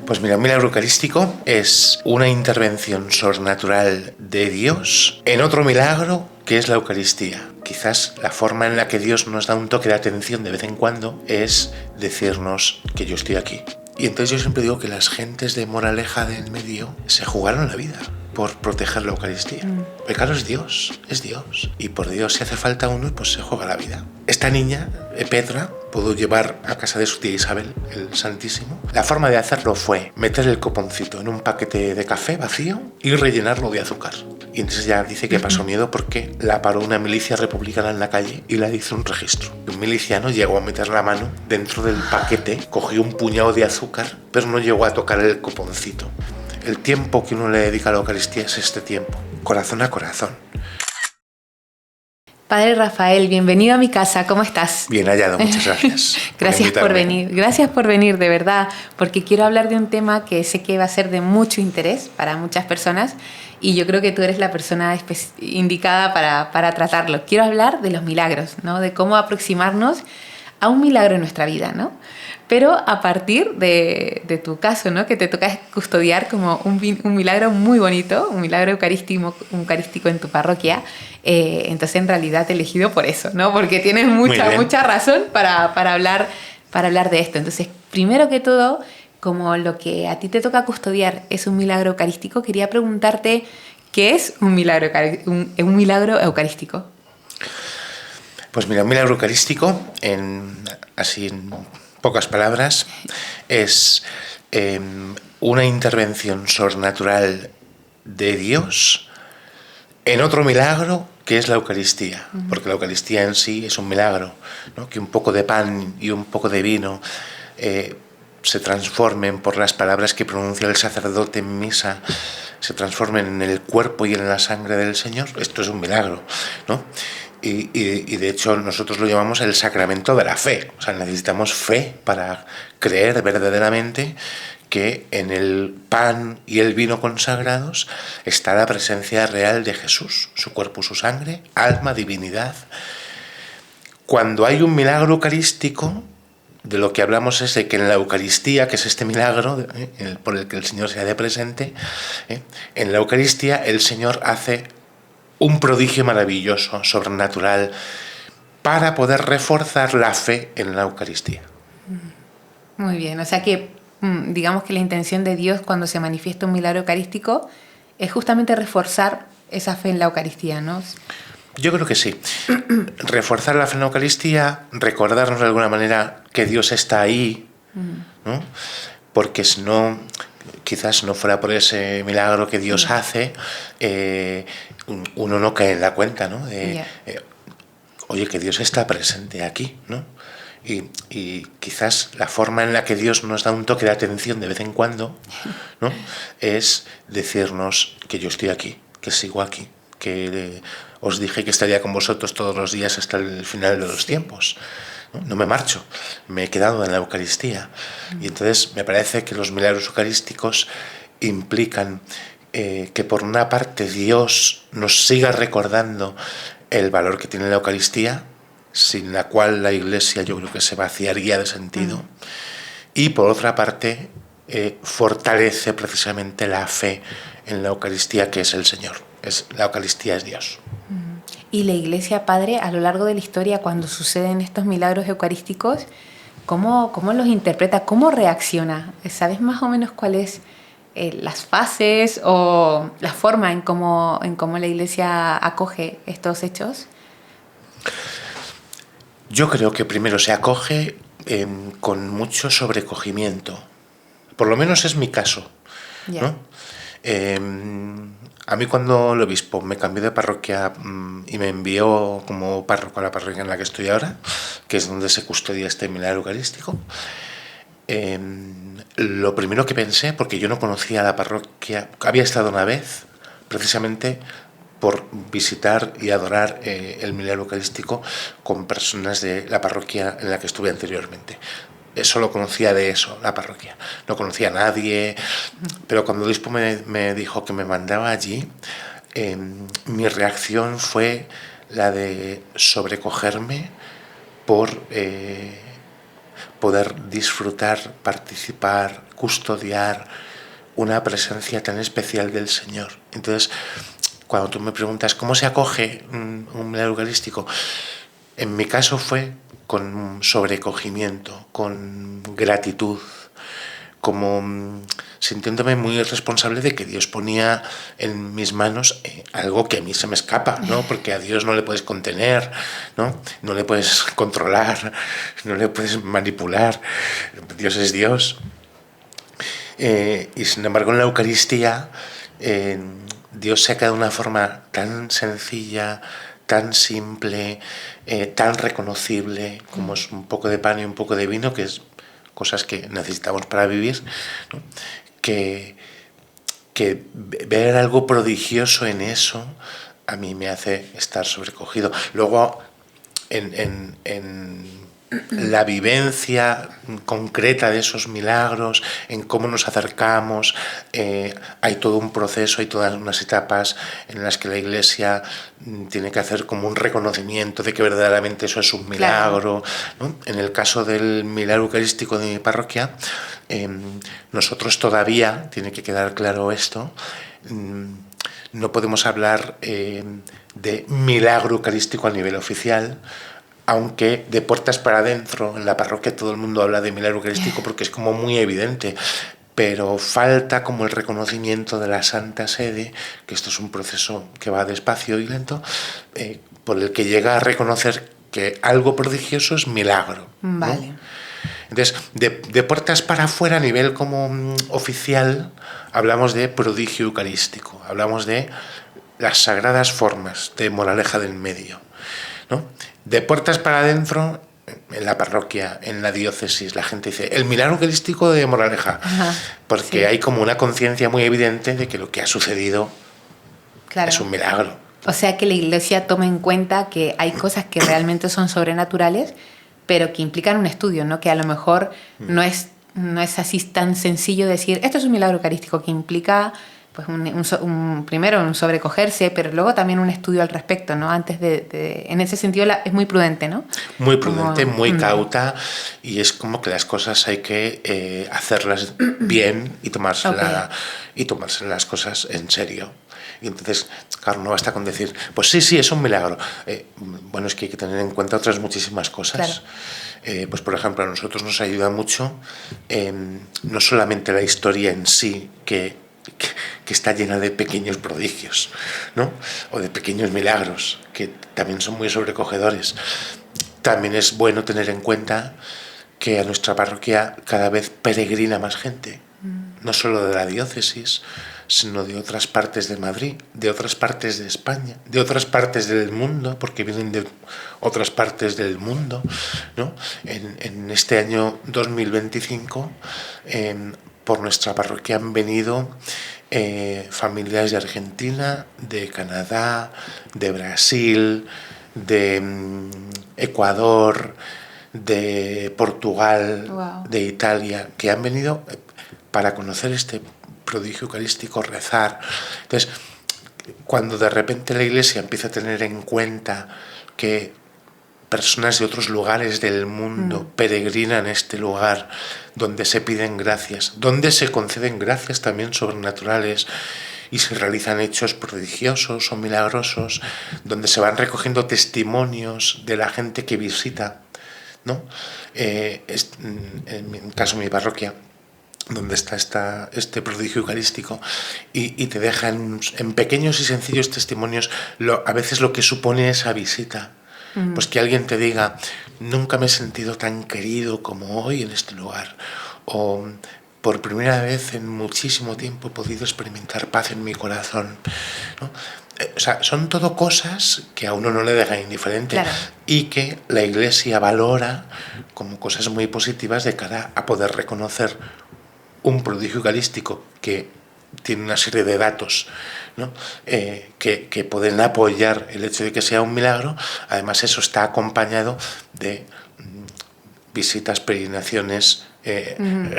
Pues mira, un milagro eucarístico es una intervención sobrenatural de Dios en otro milagro que es la Eucaristía. Quizás la forma en la que Dios nos da un toque de atención de vez en cuando es decirnos que yo estoy aquí. Y entonces yo siempre digo que las gentes de Moraleja del Medio se jugaron la vida por proteger la Eucaristía. Porque claro, es Dios. Y por Dios, si hace falta uno, pues se juega la vida. Esta niña, Petra, pudo llevar a casa de su tía Isabel, el Santísimo. La forma de hacerlo fue meter el coponcito en un paquete de café vacío y rellenarlo de azúcar. Y entonces ya dice que pasó miedo porque la paró una milicia republicana en la calle y le hizo un registro. Un miliciano llegó a meter la mano dentro del paquete, cogió un puñado de azúcar, pero no llegó a tocar el coponcito. El tiempo que uno le dedica a la Eucaristía es este tiempo, corazón a corazón. Padre Rafael, bienvenido a mi casa, ¿cómo estás? Bien hallado, muchas gracias. Gracias por venir, de verdad, porque quiero hablar de un tema que sé que va a ser de mucho interés para muchas personas y yo creo que tú eres la persona indicada para tratarlo. Quiero hablar de los milagros, ¿no? De cómo aproximarnos a un milagro en nuestra vida, ¿no? Pero a partir de tu caso, ¿no? Que te toca custodiar como un milagro muy bonito, un milagro eucarístico en tu parroquia. Entonces, en realidad te he elegido por eso, ¿no? Porque tienes mucha razón para hablar de esto. Entonces, primero que todo, como lo que a ti te toca custodiar es un milagro eucarístico, quería preguntarte, ¿qué es un milagro eucarístico? Pues mira, un milagro eucarístico, en pocas palabras, es una intervención sobrenatural de Dios en otro milagro que es la Eucaristía, porque la Eucaristía en sí es un milagro, ¿no? Que un poco de pan y un poco de vino se transformen por las palabras que pronuncia el sacerdote en misa, se transformen en el cuerpo y en la sangre del Señor. Esto es un milagro, ¿no? Y de hecho nosotros lo llamamos el sacramento de la fe. O sea, necesitamos fe para creer verdaderamente que en el pan y el vino consagrados está la presencia real de Jesús, su cuerpo, su sangre, alma, divinidad. Cuando hay un milagro eucarístico, de lo que hablamos es de que en la Eucaristía, que es este milagro por el que el Señor se hace presente, en la Eucaristía el Señor hace un prodigio maravilloso, sobrenatural, para poder reforzar la fe en la Eucaristía. Muy bien, o sea que digamos que la intención de Dios cuando se manifiesta un milagro eucarístico es justamente reforzar esa fe en la Eucaristía, ¿no? Yo creo que sí. Reforzar la fe en la Eucaristía, recordarnos de alguna manera que Dios está ahí, ¿no? Porque si no, quizás no fuera por ese milagro que Dios hace, uno no cae en la cuenta, ¿no? Oye, que Dios está presente aquí, ¿no? Y quizás la forma en la que Dios nos da un toque de atención de vez en cuando, ¿no? Es decirnos que yo estoy aquí, que sigo aquí, que os dije que estaría con vosotros todos los días hasta el final de los tiempos. No me marcho, me he quedado en la Eucaristía. Y entonces me parece que los milagros eucarísticos implican que por una parte Dios nos siga recordando el valor que tiene la Eucaristía, sin la cual la Iglesia yo creo que se vaciaría de sentido, y por otra parte fortalece precisamente la fe en la Eucaristía, que es el Señor. La Eucaristía es Dios. Y la Iglesia, Padre, a lo largo de la historia, cuando suceden estos milagros eucarísticos, ¿cómo los interpreta? ¿Cómo reacciona? ¿Sabes más o menos cuáles las fases o la forma en cómo la Iglesia acoge estos hechos? Yo creo que primero se acoge con mucho sobrecogimiento. Por lo menos es mi caso, ¿no? A mí cuando el obispo me cambió de parroquia y me envió como párroco a la parroquia en la que estoy ahora, que es donde se custodia este milagro eucarístico, lo primero que pensé, porque yo no conocía la parroquia, había estado una vez precisamente por visitar y adorar el milagro eucarístico con personas de la parroquia en la que estuve anteriormente. Solo conocía de eso, la parroquia. No conocía a nadie, pero cuando el obispo me dijo que me mandaba allí, mi reacción fue la de sobrecogerme por poder disfrutar, participar, custodiar una presencia tan especial del Señor. Entonces, cuando tú me preguntas cómo se acoge un milagro eucarístico, en mi caso fue con sobrecogimiento, con gratitud, como sintiéndome muy responsable de que Dios ponía en mis manos algo que a mí se me escapa, ¿no? Porque a Dios no le puedes contener, ¿no? No le puedes controlar, no le puedes manipular. Dios es Dios. Y sin embargo en la Eucaristía Dios se ha quedado de una forma tan sencilla, tan simple, tan reconocible, como es un poco de pan y un poco de vino, que es cosas que necesitamos para vivir, ¿no? que ver algo prodigioso en eso a mí me hace estar sobrecogido. Luego, en la vivencia concreta de esos milagros, en cómo nos acercamos, hay todo un proceso, hay todas unas etapas en las que la Iglesia tiene que hacer como un reconocimiento de que verdaderamente eso es un milagro, claro, ¿no? En el caso del milagro eucarístico de mi parroquia, nosotros todavía, tiene que quedar claro esto, no podemos hablar de milagro eucarístico a nivel oficial, aunque de puertas para adentro en la parroquia todo el mundo habla de milagro eucarístico porque es como muy evidente, pero falta como el reconocimiento de la Santa Sede, que esto es un proceso que va despacio y lento, por el que llega a reconocer que algo prodigioso es milagro, ¿no? Vale. Entonces, de puertas para afuera a nivel como oficial, hablamos de prodigio eucarístico, hablamos de las sagradas formas de moraleja del medio, ¿no? De puertas para adentro, en la parroquia, en la diócesis, la gente dice el milagro eucarístico de Moraleja, porque sí, hay como una conciencia muy evidente de que lo que ha sucedido es un milagro. O sea que la Iglesia toma en cuenta que hay cosas que realmente son sobrenaturales, pero que implican un estudio, ¿no? Que a lo mejor no es así tan sencillo decir esto es un milagro eucarístico, que implica pues primero un sobrecogerse, pero luego también un estudio al respecto, ¿no? Antes en ese sentido es muy prudente, ¿no? Muy prudente, como, muy cauta, y es como que las cosas hay que hacerlas bien y tomarse las cosas en serio. Y entonces, claro, no basta con decir, pues sí, es un milagro. Bueno, es que hay que tener en cuenta otras muchísimas cosas. Claro. Pues por ejemplo, a nosotros nos ayuda mucho no solamente la historia en sí, que está llena de pequeños prodigios, ¿no? O de pequeños milagros, que también son muy sobrecogedores. También es bueno tener en cuenta que a nuestra parroquia cada vez peregrina más gente, no solo de la diócesis, sino de otras partes de Madrid, de otras partes de España, de otras partes del mundo, porque vienen de otras partes del mundo, ¿no? En este año 2025, por nuestra parroquia han venido familias de Argentina, de Canadá, de Brasil, de Ecuador, de Portugal, wow, de Italia, que han venido para conocer este prodigio eucarístico, rezar. Entonces, cuando de repente la Iglesia empieza a tener en cuenta que personas de otros lugares del mundo peregrinan a este lugar donde se piden gracias, donde se conceden gracias también sobrenaturales y se realizan hechos prodigiosos o milagrosos, donde se van recogiendo testimonios de la gente que visita, ¿no? En el caso de mi parroquia, donde está este prodigio eucarístico, y te deja en pequeños y sencillos testimonios a veces lo que supone esa visita. Pues que alguien te diga, nunca me he sentido tan querido como hoy en este lugar, o por primera vez en muchísimo tiempo he podido experimentar paz en mi corazón, ¿no? O sea, son todo cosas que a uno no le dejan indiferente, claro, y que la Iglesia valora como cosas muy positivas de cara a poder reconocer un prodigio eucarístico que tiene una serie de datos, ¿no? Que pueden apoyar el hecho de que sea un milagro. Además, eso está acompañado de visitas, peregrinaciones,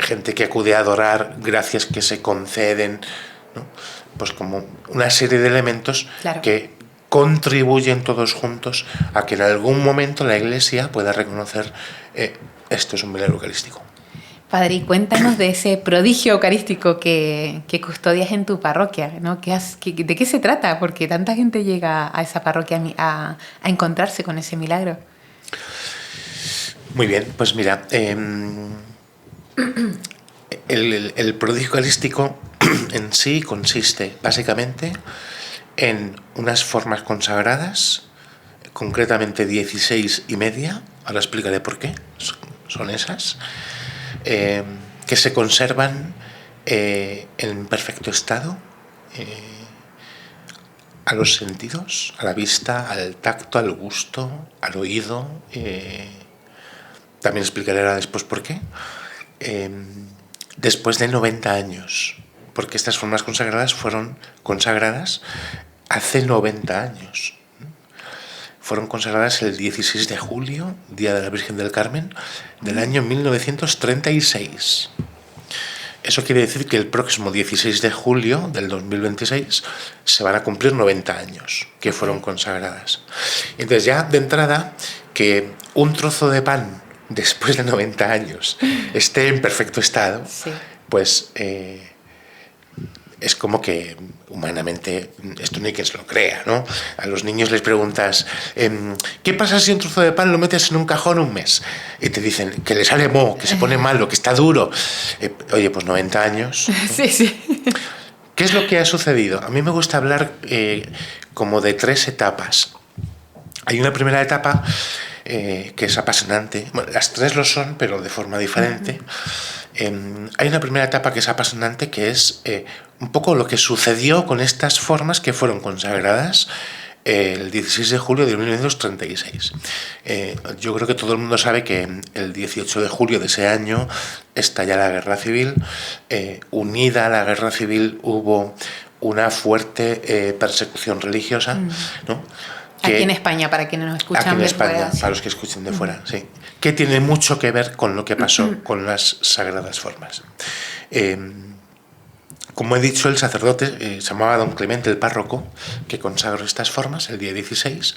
gente que acude a adorar, gracias que se conceden, ¿no? Pues como una serie de elementos, claro, que contribuyen todos juntos a que en algún momento la Iglesia pueda reconocer esto es un milagro eucarístico. Padre, y cuéntanos de ese prodigio eucarístico que custodias en tu parroquia, ¿no? ¿De qué se trata? Porque tanta gente llega a esa parroquia a encontrarse con ese milagro. Muy bien, pues mira, el prodigio eucarístico en sí consiste básicamente en unas formas consagradas, concretamente 16 y media, ahora explicaré por qué son esas, que se conservan en perfecto estado, a los sentidos, a la vista, al tacto, al gusto, al oído. También explicaré ahora después por qué. Después de 90 años, porque estas formas consagradas fueron consagradas hace 90 años. Fueron consagradas el 16 de julio, Día de la Virgen del Carmen, del año 1936. Eso quiere decir que el próximo 16 de julio del 2026 se van a cumplir 90 años que fueron consagradas. Entonces ya de entrada, que un trozo de pan después de 90 años esté en perfecto estado, sí, pues es como que humanamente esto no hay quien se lo crea, ¿no? A los niños les preguntas ¿qué pasa si un trozo de pan lo metes en un cajón un mes? Y te dicen que le sale moho, que se pone malo, que está duro. Oye, pues 90 años, ¿no? Sí, sí. ¿Qué es lo que ha sucedido? A mí me gusta hablar como de 3 etapas. Hay una primera etapa que es apasionante. Bueno, las 3 lo son, pero de forma diferente. Hay una primera etapa que es apasionante, que es un poco lo que sucedió con estas formas que fueron consagradas el 16 de julio de 1936. Yo creo que todo el mundo sabe que el 18 de julio de ese año estalla la Guerra Civil. Unida a la Guerra Civil hubo una fuerte persecución religiosa, ¿no? Aquí en España, para quienes nos escuchan aquí en de España, fuera, sí, para los que escuchen de fuera, sí, que tiene mucho que ver con lo que pasó con las sagradas formas. Como he dicho, el sacerdote se llamaba don Clemente, el párroco, que consagró estas formas el día 16.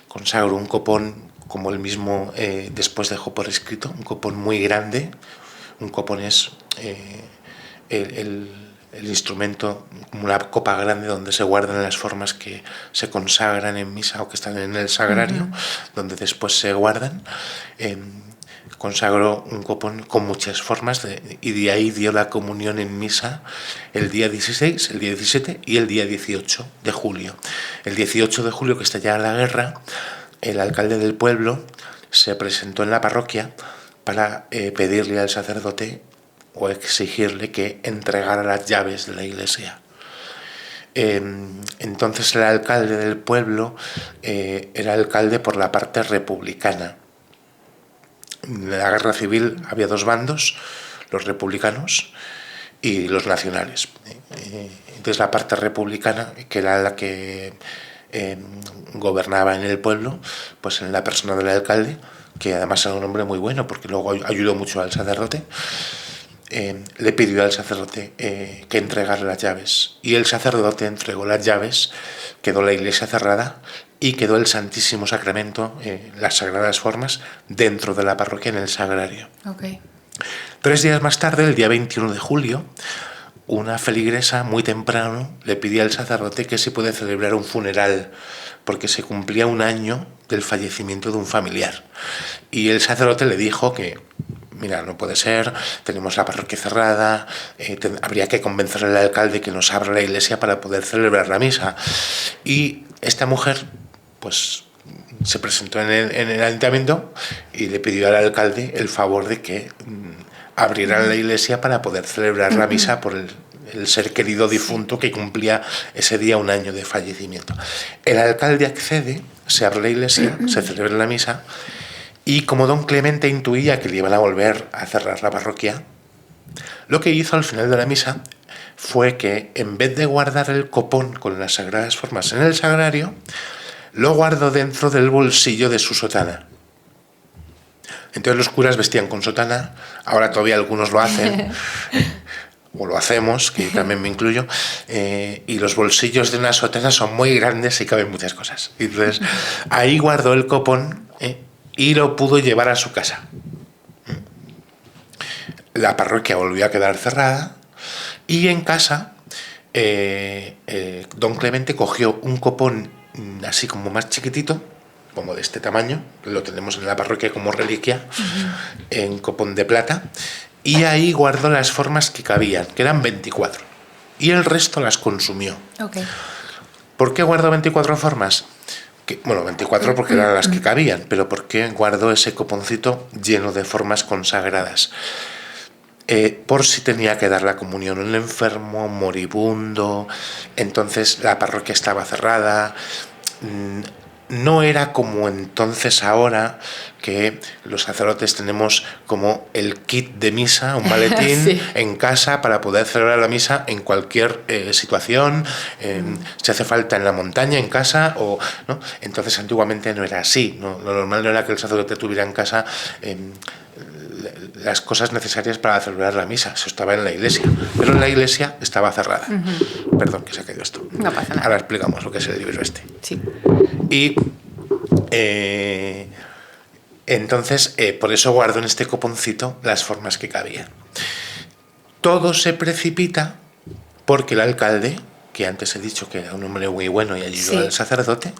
Consagró un copón, como él mismo después dejó por escrito, un copón muy grande. Un copón es el instrumento, como una copa grande donde se guardan las formas que se consagran en misa o que están en el sagrario, donde después se guardan. Consagró un copón con muchas formas y de ahí dio la comunión en misa el día 16, el día 17 y el día 18 de julio. El 18 de julio, que estallaba la guerra, el alcalde del pueblo se presentó en la parroquia para pedirle al sacerdote o exigirle que entregara las llaves de la iglesia. Entonces el alcalde del pueblo era alcalde por la parte republicana. En la guerra civil había 2 bandos, los republicanos y los nacionales. Entonces la parte republicana, que era la que gobernaba en el pueblo, pues en la persona del alcalde, que además era un hombre muy bueno porque luego ayudó mucho al sacerdote, le pidió al sacerdote que entregara las llaves, y el sacerdote entregó las llaves, quedó la iglesia cerrada y quedó el Santísimo Sacramento, las sagradas formas, dentro de la parroquia en el sagrario. Okay. 3 días más tarde, el día 21 de julio, una feligresa muy temprano le pidió al sacerdote que se puede celebrar un funeral porque se cumplía 1 año del fallecimiento de un familiar, y el sacerdote le dijo que mira, no puede ser, tenemos la parroquia cerrada, habría que convencer al alcalde que nos abra la iglesia para poder celebrar la misa. Y esta mujer, pues, se presentó en el ayuntamiento y le pidió al alcalde el favor de que abrieran la iglesia para poder celebrar la misa por el ser querido difunto que cumplía ese día 1 año de fallecimiento. El alcalde accede, se abre la iglesia, se celebra la misa. Y como don Clemente intuía que le iban a volver a cerrar la parroquia, lo que hizo al final de la misa fue que, en vez de guardar el copón con las sagradas formas en el sagrario, lo guardó dentro del bolsillo de su sotana. Entonces los curas vestían con sotana, ahora todavía algunos lo hacen, o lo hacemos, que yo también me incluyo, y los bolsillos de una sotana son muy grandes y caben muchas cosas. Y entonces ahí guardó el copón y lo pudo llevar a su casa. La parroquia volvió a quedar cerrada y en casa don Clemente cogió un copón así como más chiquitito, como de este tamaño, lo tenemos en la parroquia como reliquia, en copón de plata, y ahí guardó las formas que cabían, que eran 24, y el resto las consumió. Okay. ¿Por qué guardó 24 formas? Bueno, 24 porque eran las que cabían, pero ¿por qué guardó ese coponcito lleno de formas consagradas? Por si tenía que dar la comunión un enfermo, moribundo, entonces la parroquia estaba cerrada. No era como entonces ahora, que los sacerdotes tenemos como el kit de misa, un maletín sí. en casa para poder celebrar la misa en cualquier situación, si hace falta en la montaña, en casa, o ¿no? Entonces antiguamente no era así, ¿no? Lo normal no era que el sacerdote tuviera en casa las cosas necesarias para celebrar la misa, eso estaba en la iglesia, pero en la iglesia estaba cerrada. Perdón, que se ha caído esto. No pasa nada. Ahora explicamos lo que es el libro este. Sí. Y entonces, por eso guardo en este coponcito las formas que cabían. Todo se precipita porque el alcalde, que antes he dicho que era un hombre muy bueno y ayudó sí. al sacerdote,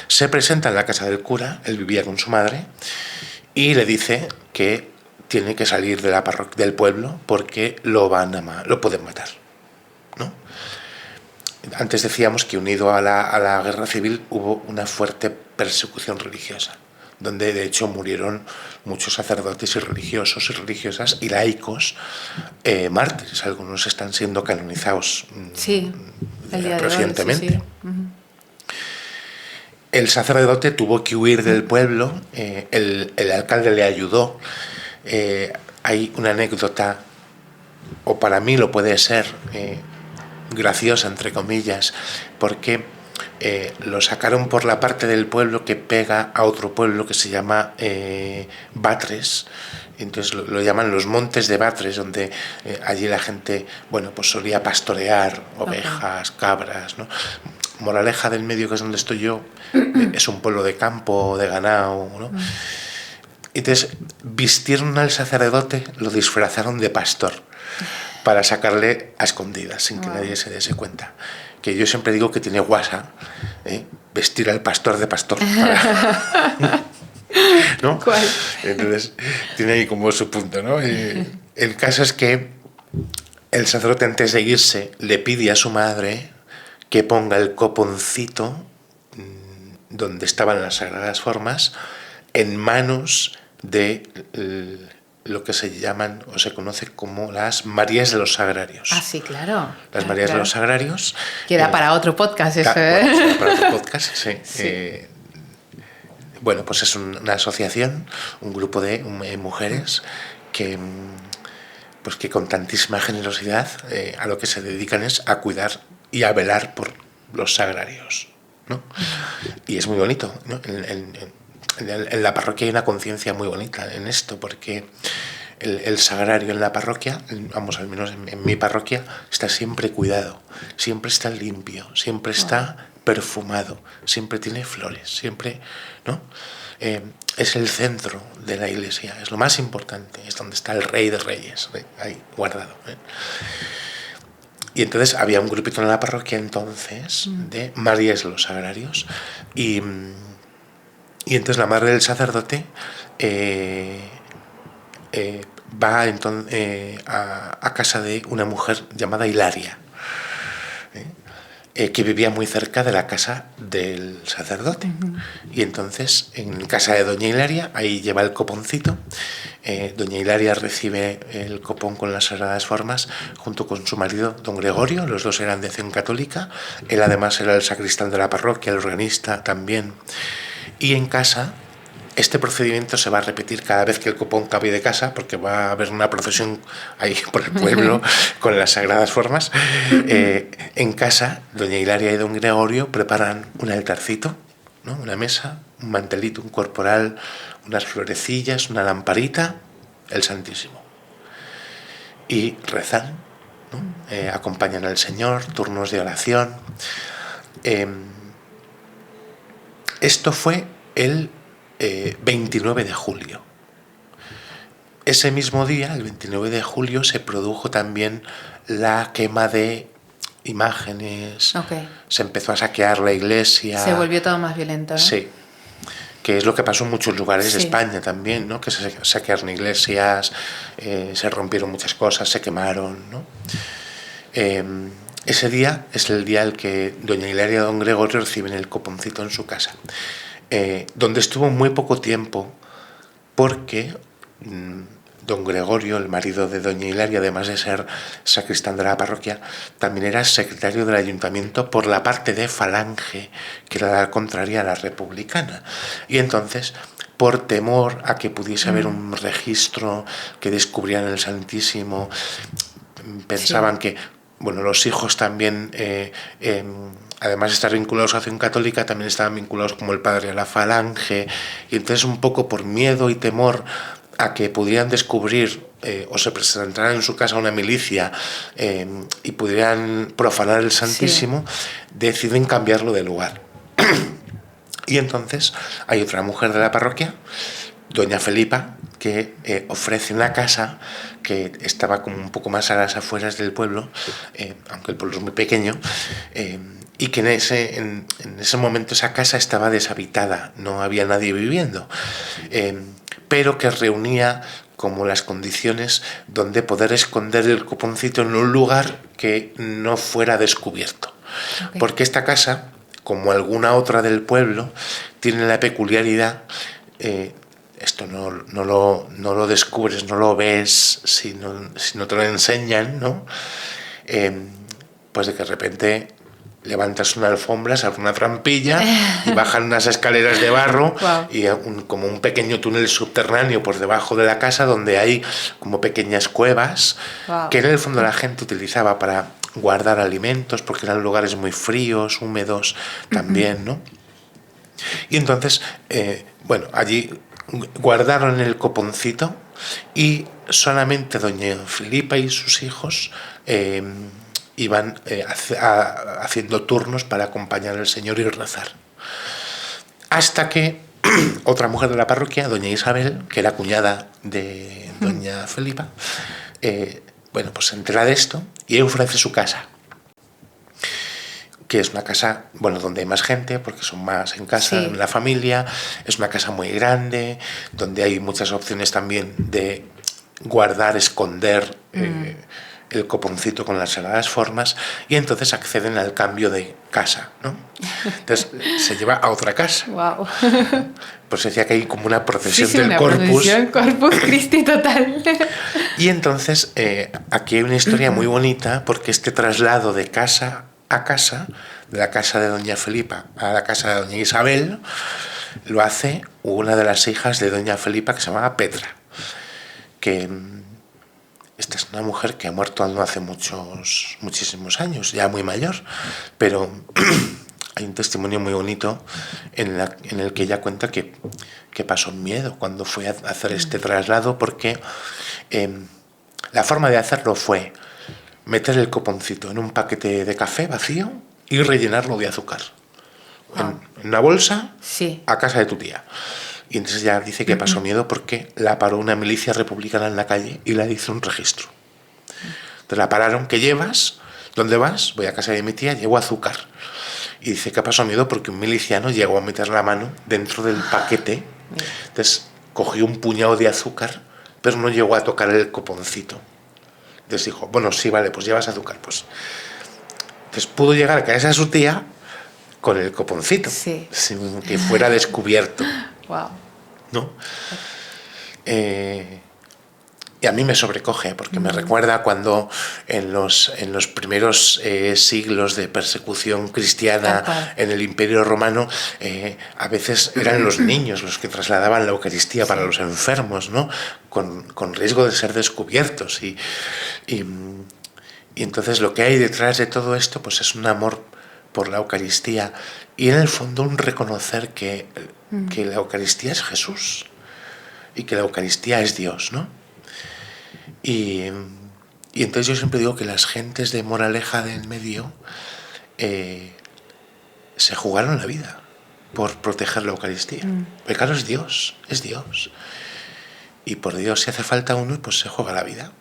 se presenta en la casa del cura, él vivía con su madre, y le dice que tiene que salir de la parroquia del pueblo porque lo pueden matar, ¿no? Antes decíamos que unido a la guerra civil hubo una fuerte persecución religiosa, donde de hecho murieron muchos sacerdotes y religiosos y religiosas y laicos mártires. Algunos están siendo canonizados sí, recientemente. Sí, sí. El sacerdote tuvo que huir del pueblo, el alcalde le ayudó. Hay una anécdota, o para mí lo puede ser, graciosa entre comillas, porque lo sacaron por la parte del pueblo que pega a otro pueblo que se llama Batres. Entonces lo llaman los Montes de Batres, donde allí la gente, bueno, pues solía pastorear ovejas, cabras, ¿no? Moraleja del Medio, que es donde estoy yo, es un pueblo de campo, de ganado, ¿no? Entonces vistieron al sacerdote, lo disfrazaron de pastor para sacarle a escondidas, sin que nadie se diese cuenta. Que yo siempre digo que tiene guasa, vestir al pastor de pastor. ¿No? ¿Cuál? Entonces tiene ahí como su punto, ¿no? El caso es que el sacerdote, antes de irse, le pide a su madre que ponga el coponcito donde estaban las sagradas formas en manos de lo que se llaman o se conoce como las Marías de los Sagrarios. Ah, sí, claro. Las Marías de los Sagrarios. Queda para otro podcast eso, bueno, para otro podcast, sí. Sí. Bueno, pues es una asociación, un grupo de mujeres que con tantísima generosidad a lo que se dedican es a cuidar y a velar por los sagrarios, ¿no? Y es muy bonito, ¿no? En la parroquia hay una conciencia muy bonita en esto, porque el sagrario en la parroquia, vamos, al menos en mi parroquia, está siempre cuidado, siempre está limpio, siempre está perfumado, siempre tiene flores, siempre, ¿no? Es el centro de la iglesia, es lo más importante, es donde está el Rey de Reyes, ahí guardado. Y entonces había un grupito en la parroquia entonces de Marías de los Sagrarios, y entonces la madre del sacerdote va entonces a casa de una mujer llamada Hilaria, que vivía muy cerca de la casa del sacerdote. Y entonces en casa de doña Hilaria, ahí lleva el coponcito. Doña Hilaria recibe el copón con las sagradas formas junto con su marido don Gregorio, los dos eran de acción católica, él además era el sacristán de la parroquia, el organista también. Y en casa este procedimiento se va a repetir cada vez que el copón cambie de casa, porque va a haber una procesión ahí por el pueblo con las sagradas formas. En casa, doña Hilaria y don Gregorio preparan un altarcito, ¿no? Una mesa, un mantelito, un corporal, unas florecillas, una lamparita, el Santísimo. Y rezan, ¿no? Acompañan al Señor, turnos de oración. Esto fue el 29 de julio. Ese mismo día, el 29 de julio, se produjo también la quema de imágenes. Okay. Se empezó a saquear la iglesia. Se volvió todo más violento, ¿no? Sí. Que es lo que pasó en muchos lugares de Sí. España también, ¿no? Que se saquearon iglesias, se rompieron muchas cosas, se quemaron, ¿no? Ese día es el día en que doña Hilaria y don Gregorio reciben el coponcito en su casa, donde estuvo muy poco tiempo porque don Gregorio, el marido de doña Hilaria, además de ser sacristán de la parroquia, también era secretario del ayuntamiento por la parte de Falange, que era la contraria a la republicana. Y entonces, por temor a que pudiese haber un registro que descubrieran el Santísimo, pensaban que, bueno, los hijos también, además de estar vinculados a Acción Católica, también estaban vinculados como el padre a la Falange, y entonces un poco por miedo y temor a que pudieran descubrir o se presentaran en su casa una milicia y pudieran profanar el Santísimo, deciden cambiarlo de lugar. Y entonces hay otra mujer de la parroquia, doña Felipa, que ofrece una casa que estaba como un poco más a las afueras del pueblo, aunque el pueblo es muy pequeño, y que en ese momento esa casa estaba deshabitada, no había nadie viviendo, pero que reunía como las condiciones donde poder esconder el coponcito en un lugar que no fuera descubierto. Okay. Porque esta casa, como alguna otra del pueblo, tiene la peculiaridad, esto no lo descubres, no lo ves si no te lo enseñan, ¿no? Pues de que de repente levantas una alfombra, se abre una trampilla y bajan unas escaleras de barro. Wow. Y como un pequeño túnel subterráneo por debajo de la casa donde hay como pequeñas cuevas. Wow. Que en el fondo la gente utilizaba para guardar alimentos porque eran lugares muy fríos, húmedos también, ¿no? Y entonces, bueno, allí guardaron el coponcito y solamente doña Felipa y sus hijos iban haciendo turnos para acompañar al Señor y rezar. Hasta que otra mujer de la parroquia, doña Isabel, que era cuñada de doña Felipa, bueno, pues se entera de esto y ofrece su casa, que es una casa, bueno, donde hay más gente, porque son más en casa, en la familia, es una casa muy grande, donde hay muchas opciones también de guardar, esconder el coponcito con las sagradas formas, y entonces acceden al cambio de casa, ¿no? Entonces se lleva a otra casa. Wow. Pues decía que hay como una procesión del Corpus. Procesión Corpus Christi total. Y entonces aquí hay una historia muy bonita, porque este traslado de casa a casa, de la casa de doña Felipa a la casa de doña Isabel, lo hace una de las hijas de doña Felipa, que se llamaba Petra, que esta es una mujer que ha muerto no hace muchísimos años, ya muy mayor, pero hay un testimonio muy bonito en el que ella cuenta que pasó miedo cuando fue a hacer este traslado, porque la forma de hacerlo fue meter el coponcito en un paquete de café vacío y rellenarlo de azúcar. En una bolsa, a casa de tu tía. Y entonces ya dice que pasó miedo porque la paró una milicia republicana en la calle y le hizo un registro. Entonces la pararon, ¿qué llevas? ¿Dónde vas? Voy a casa de mi tía, llevo azúcar. Y dice que pasó miedo porque un miliciano llegó a meter la mano dentro del paquete. Entonces cogió un puñado de azúcar, pero no llegó a tocar el coponcito. Entonces dijo, bueno, sí, vale, pues llevas azúcar. Pues. Entonces pudo llegar a casa de su tía con el coponcito, sin que fuera descubierto. Wow. ¿No? Y a mí me sobrecoge, porque me recuerda cuando en los primeros siglos de persecución cristiana en el Imperio Romano, a veces eran los niños los que trasladaban la Eucaristía para los enfermos, ¿no? Con riesgo de ser descubiertos. Y entonces lo que hay detrás de todo esto, pues es un amor por la Eucaristía y en el fondo un reconocer que la Eucaristía es Jesús y que la Eucaristía es Dios, ¿no? Y Y entonces yo siempre digo que las gentes de Moraleja del Medio se jugaron la vida por proteger la Eucaristía. Porque claro, es Dios, es Dios. Y por Dios, si hace falta uno, pues se juega la vida,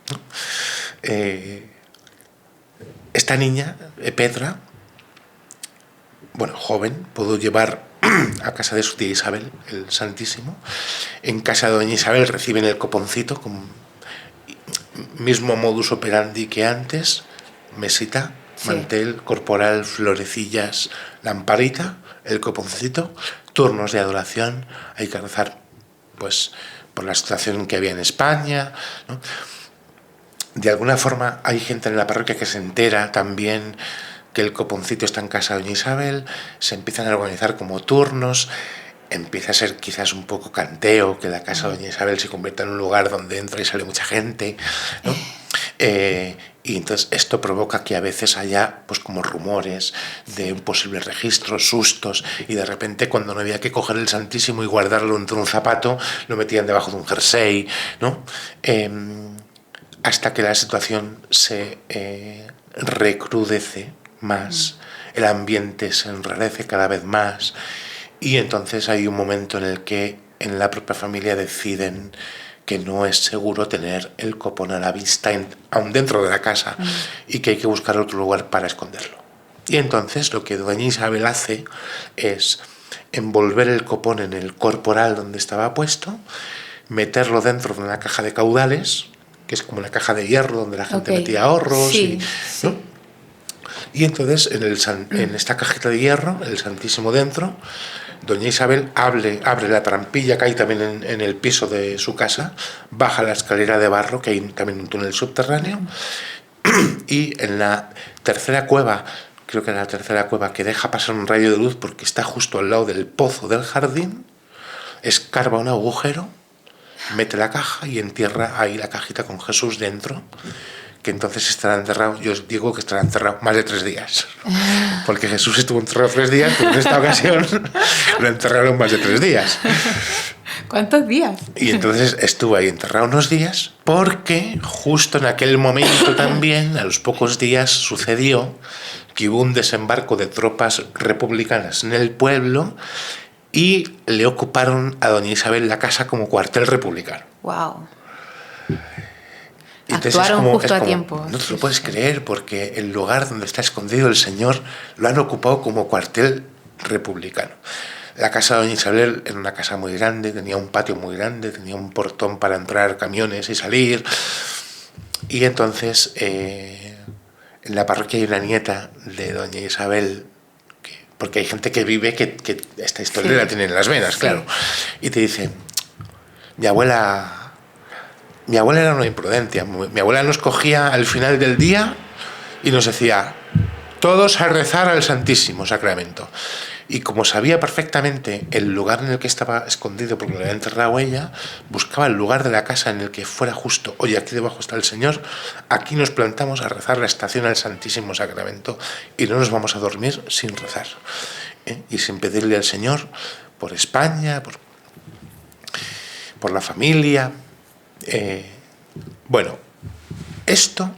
¿no? Esta niña, Petra, bueno, joven, pudo llevar a casa de su tía Isabel, el Santísimo. En casa de doña Isabel reciben el coponcito, con mismo modus operandi que antes, mesita, sí, mantel, corporal, florecillas, lamparita, el coponcito, turnos de adoración, hay que rezar pues por la situación que había en España, ¿no? De alguna forma hay gente en la parroquia que se entera también que el coponcito está en casa de doña Isabel, se empiezan a organizar como turnos, empieza a ser quizás un poco canteo, que la casa de doña Isabel se convierta en un lugar donde entra y sale mucha gente, ¿no? Y entonces esto provoca que a veces haya pues como rumores de un posible registro, sustos, y de repente cuando no había que coger el Santísimo y guardarlo entre un zapato, lo metían debajo de un jersey, ¿no? Hasta que la situación se recrudece más, el ambiente se enrarece cada vez más, y entonces hay un momento en el que en la propia familia deciden que no es seguro tener el copón a la vista, aún dentro de la casa, y que hay que buscar otro lugar para esconderlo. Y entonces lo que doña Isabel hace es envolver el copón en el corporal donde estaba puesto, meterlo dentro de una caja de caudales, que es como una caja de hierro donde la gente metía ahorros, sí, ¿no? Sí. Y entonces en esta cajita de hierro, el Santísimo dentro, doña Isabel abre la trampilla que hay también en el piso de su casa, baja la escalera de barro, que hay también un túnel subterráneo, y en la tercera cueva, creo que en la tercera cueva que deja pasar un rayo de luz porque está justo al lado del pozo del jardín, escarba un agujero, mete la caja y entierra ahí la cajita con Jesús dentro, que entonces estará enterrado, yo os digo que estará enterrado más de 3 días, porque Jesús estuvo enterrado 3 días, pero en esta ocasión lo enterraron más de 3 días. ¿Cuántos días? Y entonces estuvo ahí enterrado unos días, porque justo en aquel momento también, a los pocos días, sucedió que hubo un desembarco de tropas republicanas en el pueblo y le ocuparon a doña Isabel la casa como cuartel republicano. ¡Wow! Actuaron justo a tiempo. No te lo puedes creer, porque el lugar donde está escondido el Señor lo han ocupado como cuartel republicano. La casa de doña Isabel era una casa muy grande, tenía un patio muy grande, tenía un portón para entrar camiones y salir. Y entonces en la parroquia hay una nieta de doña Isabel, porque hay gente que vive que esta historia sí, la tiene en las venas, sí, claro. Y te dice, mi abuela era una imprudencia. Mi abuela nos cogía al final del día y nos decía, todos a rezar al Santísimo Sacramento. Y como sabía perfectamente el lugar en el que estaba escondido, porque lo había enterrado ella, buscaba el lugar de la casa en el que fuera justo, oye, aquí debajo está el Señor, aquí nos plantamos a rezar la estación al Santísimo Sacramento y no nos vamos a dormir sin rezar, y sin pedirle al Señor por España, por la familia. Bueno, esta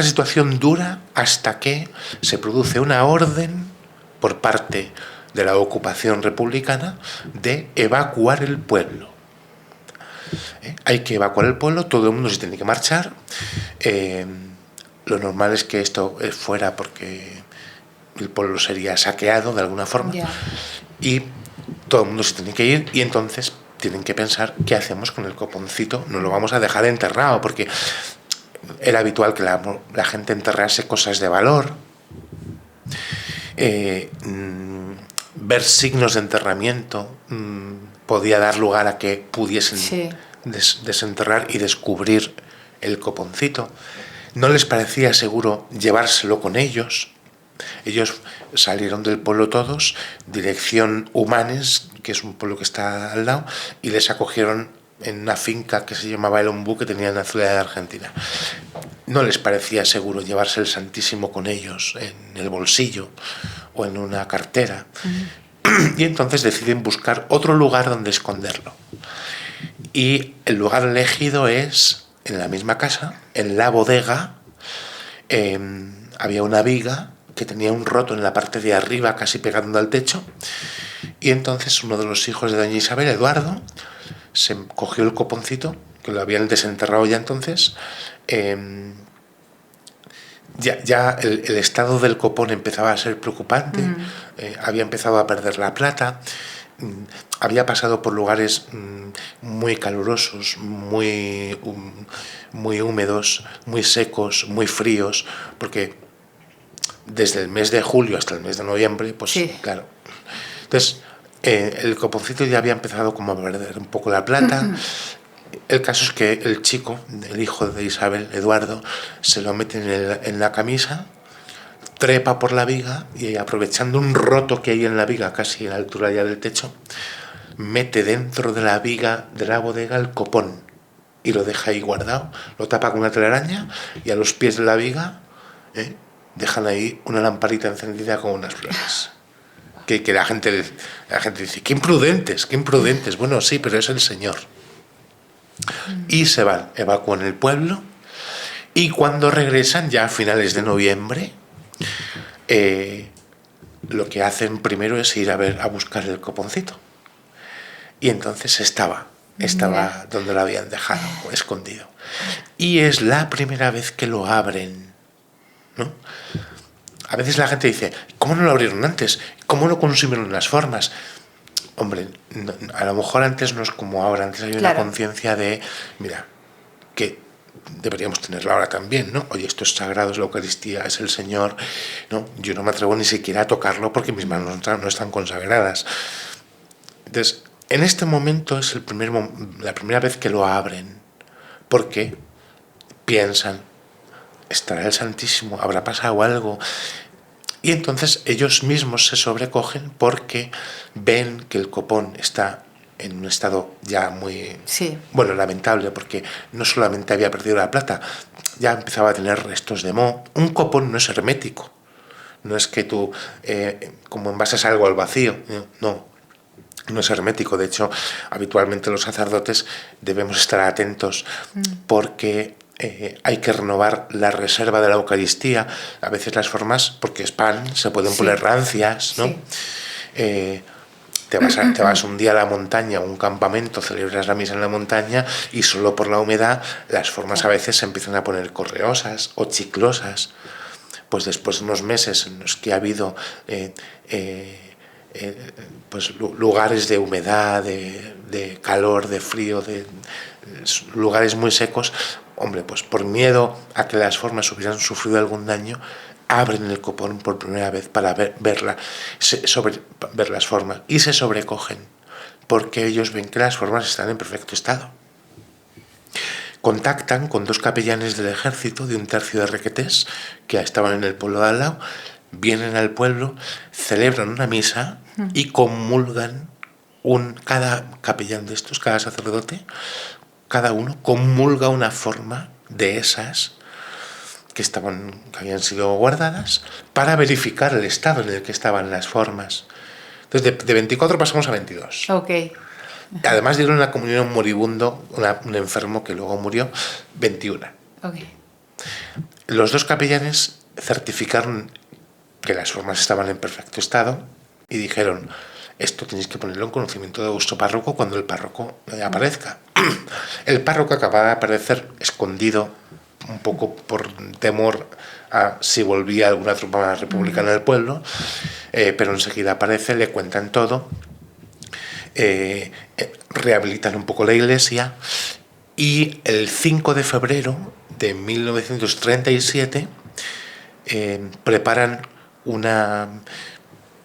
situación dura hasta que se produce una orden por parte de la ocupación republicana de evacuar el pueblo. Hay que evacuar el pueblo, todo el mundo se tiene que marchar. Lo normal es que esto fuera porque el pueblo sería saqueado de alguna forma, y todo el mundo se tiene que ir, y entonces tienen que pensar qué hacemos con el coponcito. No lo vamos a dejar enterrado, porque era habitual que la gente enterrase cosas de valor. Ver signos de enterramiento podía dar lugar a que pudiesen desenterrar y descubrir el coponcito. No les parecía seguro llevárselo con ellos. Ellos salieron del pueblo todos, dirección Humanes, que es un pueblo que está al lado, y les acogieron en una finca que se llamaba El Ombú, que tenía en la ciudad de Argentina. No les parecía seguro llevarse el Santísimo con ellos en el bolsillo o en una cartera. Y entonces deciden buscar otro lugar donde esconderlo. Y el lugar elegido es en la misma casa, en la bodega, había una viga que tenía un roto en la parte de arriba, casi pegando al techo, y entonces uno de los hijos de doña Isabel, Eduardo, se cogió el coponcito, que lo habían desenterrado ya entonces. Ya el estado del copón empezaba a ser preocupante, había empezado a perder la plata, había pasado por lugares muy calurosos, muy húmedos, muy secos, muy fríos, porque desde el mes de julio hasta el mes de noviembre, pues sí. claro. Entonces, el coponcito ya había empezado como a perder un poco la plata. El caso es que el chico, el hijo de Isabel, Eduardo, se lo mete en la camisa, trepa por la viga y, aprovechando un roto que hay en la viga, casi a la altura ya del techo, mete dentro de la viga de la bodega el copón y lo deja ahí guardado, lo tapa con una telaraña y a los pies de la viga dejan ahí una lamparita encendida con unas flores. Que la gente dice, qué imprudentes, qué imprudentes. Bueno, sí, pero es el Señor. Y se van, evacúan el pueblo, y cuando regresan, ya a finales de noviembre, lo que hacen primero es ir a buscar el coponcito. Y entonces estaba donde lo habían dejado, escondido. Y es la primera vez que lo abren, ¿no? A veces la gente dice, ¿cómo no lo abrieron antes? ¿Cómo no consumieron las formas? Hombre, no, a lo mejor antes no es como ahora. Antes hay una conciencia de, mira, que deberíamos tenerla ahora también, ¿no? Oye, esto es sagrado, es la Eucaristía, es el Señor, ¿no? Yo no me atrevo ni siquiera a tocarlo porque mis manos no están consagradas. Entonces, en este momento es la primera vez que lo abren, porque piensan, ¿estará el Santísimo? ¿Habrá pasado algo? Y entonces ellos mismos se sobrecogen porque ven que el copón está en un estado ya muy, bueno, lamentable, porque no solamente había perdido la plata, ya empezaba a tener restos de moho. Un copón no es hermético, no es que tú como envases algo al vacío, no es hermético. De hecho, habitualmente los sacerdotes debemos estar atentos porque hay que renovar la reserva de la Eucaristía. A veces las formas, porque es pan, se pueden poner rancias, ¿no? Sí. Te vas un día a la montaña, a un campamento, celebras la misa en la montaña y solo por la humedad las formas a veces se empiezan a poner correosas o chiclosas. Pues después de unos meses en los que ha habido pues lugares de humedad, de calor, de frío, de lugares muy secos, hombre, pues por miedo a que las formas hubieran sufrido algún daño, abren el copón por primera vez para ver las formas, y se sobrecogen porque ellos ven que las formas están en perfecto estado. Contactan con 2 capellanes del ejército de un tercio de Requetés que estaban en el pueblo de al lado, vienen al pueblo, celebran una misa y comulgan. Cada capellán de estos, cada sacerdote, cada uno comulga una forma de esas que habían sido guardadas, para verificar el estado en el que estaban las formas. Entonces de 24 pasamos a 22. Okay. Además dieron la comunión a un moribundo, un enfermo que luego murió, 21. Okay. Los 2 capellanes certificaron que las formas estaban en perfecto estado y dijeron, esto tenéis que ponerlo en conocimiento de vuestro párroco cuando el párroco aparezca. El párroco acababa de aparecer escondido, un poco por temor a si volvía alguna tropa republicana del pueblo, pero enseguida aparece, le cuentan todo, rehabilitan un poco la iglesia, y el 5 de febrero de 1937 preparan una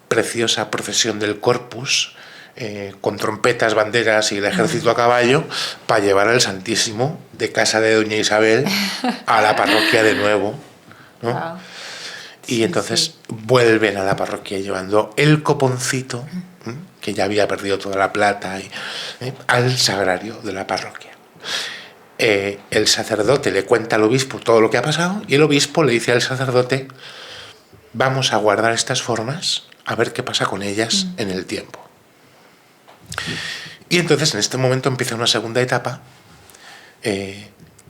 preciosa procesión del Corpus, con trompetas, banderas y el ejército a caballo, para llevar al Santísimo de casa de doña Isabel a la parroquia de nuevo, ¿no? Wow. Y entonces vuelven a la parroquia llevando el coponcito, que ya había perdido toda la plata, al sagrario de la parroquia. El sacerdote le cuenta al obispo todo lo que ha pasado, y el obispo le dice al sacerdote, vamos a guardar estas formas a ver qué pasa con ellas en el tiempo. Y entonces en este momento empieza una segunda etapa,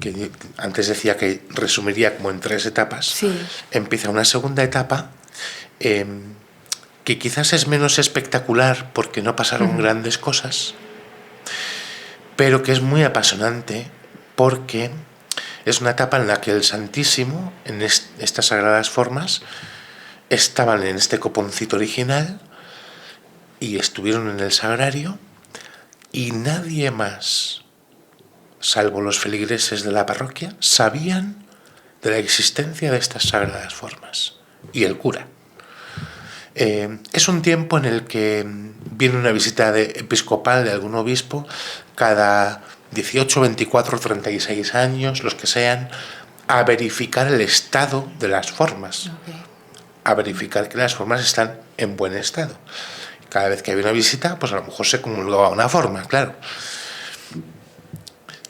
que antes decía que resumiría como en 3 etapas, Sí. empieza una segunda etapa que quizás es menos espectacular porque no pasaron grandes cosas, pero que es muy apasionante porque es una etapa en la que el Santísimo, en estas sagradas formas, estaban en este coponcito original y estuvieron en el sagrario, y nadie más, salvo los feligreses de la parroquia, sabían de la existencia de estas sagradas formas, y el cura. Es un tiempo en el que viene una visita episcopal de algún obispo cada 18, 24, 36 años, los que sean, a verificar el estado de las formas, a verificar que las formas están en buen estado. Cada vez que había una visita, pues a lo mejor se comulgaba una forma, claro.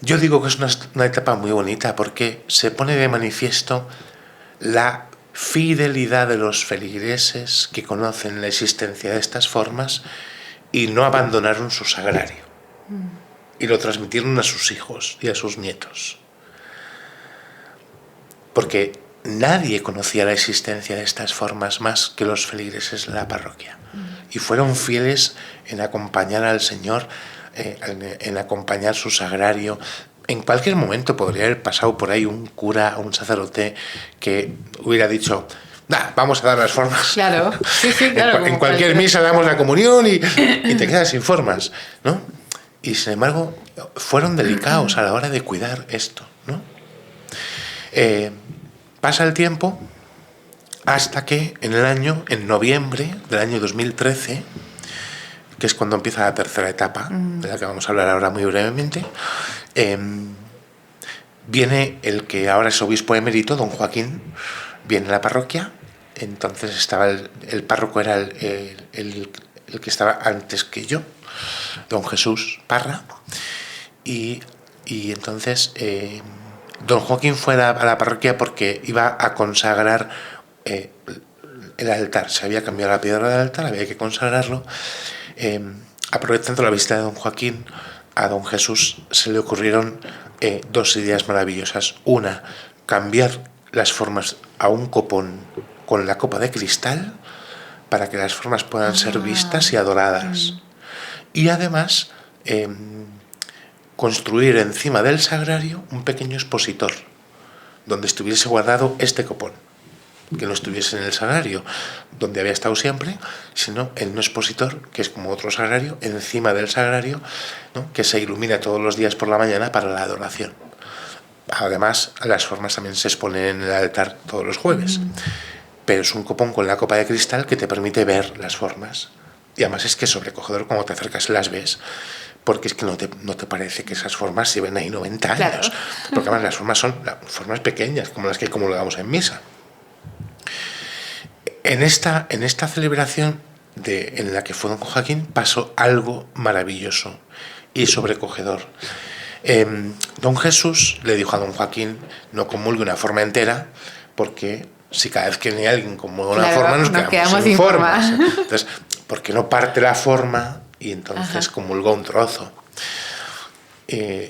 Yo digo que es una etapa muy bonita porque se pone de manifiesto la fidelidad de los feligreses que conocen la existencia de estas formas y no abandonaron su sagrario y lo transmitieron a sus hijos y a sus nietos. Porque nadie conocía la existencia de estas formas más que los feligreses de la parroquia. Y fueron fieles en acompañar al Señor, en acompañar su sagrario. En cualquier momento podría haber pasado por ahí un cura, un sacerdote que hubiera dicho: vamos a dar las formas. Claro, sí, claro. En cualquier misa damos la comunión y te quedas sin formas, ¿no? Y sin embargo, fueron delicados a la hora de cuidar esto, ¿no? Pasa el tiempo hasta que en noviembre del año 2013, que es cuando empieza la tercera etapa, de la que vamos a hablar ahora muy brevemente, viene el que ahora es obispo emérito, don Joaquín, viene a la parroquia. Entonces estaba el párroco era el que estaba antes que yo, don Jesús Parra, y entonces don Joaquín fue a la parroquia porque iba a consagrar el altar. Se había cambiado la piedra del altar, había que consagrarlo. Aprovechando la visita de don Joaquín, a don Jesús se le ocurrieron 2 ideas maravillosas. Una, cambiar las formas a un copón con la copa de cristal para que las formas puedan ser vistas y adoradas. Y además construir encima del sagrario un pequeño expositor donde estuviese guardado este copón, que no estuviese en el sagrario donde había estado siempre, sino en un expositor que es como otro sagrario encima del sagrario, ¿no?, que se ilumina todos los días por la mañana para la adoración. Además, las formas también se exponen en el altar todos los jueves, pero es un copón con la copa de cristal que te permite ver las formas, y además es que es sobrecogedor cuando te acercas y las ves, porque es que no te parece que esas formas se ven ahí 90 años, claro. Porque además las formas son formas pequeñas, como las que comulgamos en misa. En esta celebración en la que fue don Joaquín pasó algo maravilloso y sobrecogedor. Don Jesús le dijo a don Joaquín: no comulgue una forma entera, porque si cada vez que viene alguien comulga una forma nos quedamos sin formas. Entonces, ¿por qué no parte la forma y entonces comulgó un trozo?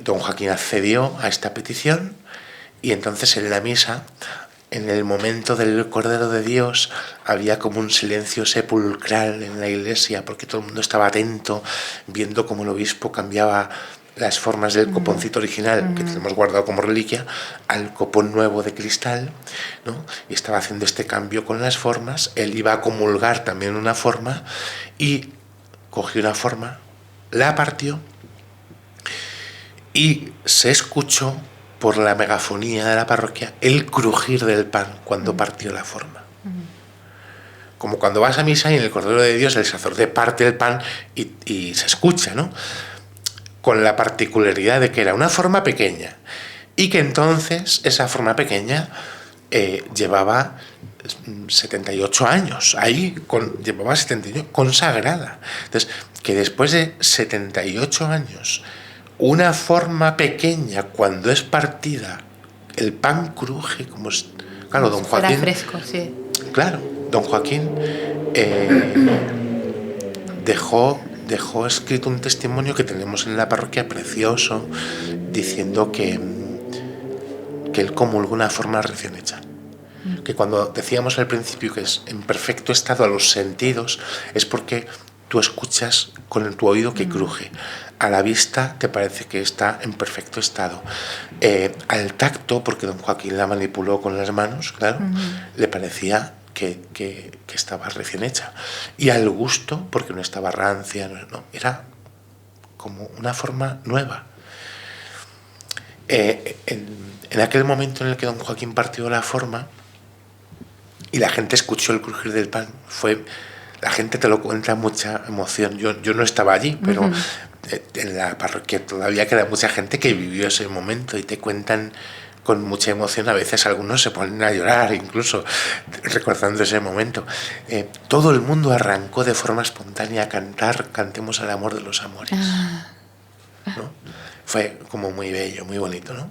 Don Joaquín accedió a esta petición, y entonces en la misa, en el momento del Cordero de Dios, había como un silencio sepulcral en la iglesia, porque todo el mundo estaba atento, viendo cómo el obispo cambiaba las formas del coponcito original, que tenemos guardado como reliquia, al copón nuevo de cristal, ¿no? Y estaba haciendo este cambio con las formas. Él iba a comulgar también una forma, y cogió una forma, la partió, y se escuchó por la megafonía de la parroquia el crujir del pan cuando partió la forma. Como cuando vas a misa y en el Cordero de Dios el sacerdote parte el pan y se escucha, ¿no? Con la particularidad de que era una forma pequeña, y que entonces esa forma pequeña llevaba 78 años ahí, llevaba 78 consagrada. Entonces, que después de 78 años una forma pequeña, cuando es partida, el pan cruje como es. Claro, don Joaquín. Era fresco, sí. Claro, don Joaquín dejó escrito un testimonio que tenemos en la parroquia precioso, diciendo que que él comulgó una forma recién hecha. Que cuando decíamos al principio que es en perfecto estado a los sentidos, es porque tú escuchas con tu oído que cruje. A la vista te parece que está en perfecto estado. Al tacto, porque don Joaquín la manipuló con las manos, claro, le parecía que estaba recién hecha. Y al gusto, porque no estaba rancia, no, era como una forma nueva. En aquel momento en el que don Joaquín partió la forma y la gente escuchó el crujir del pan, la gente te lo cuenta mucha emoción. Yo no estaba allí, pero en la parroquia todavía queda mucha gente que vivió ese momento y te cuentan con mucha emoción. A veces algunos se ponen a llorar incluso recordando ese momento. Todo el mundo arrancó de forma espontánea a cantar Cantemos al amor de los amores, ¿no? Fue como muy bello, muy bonito, ¿no?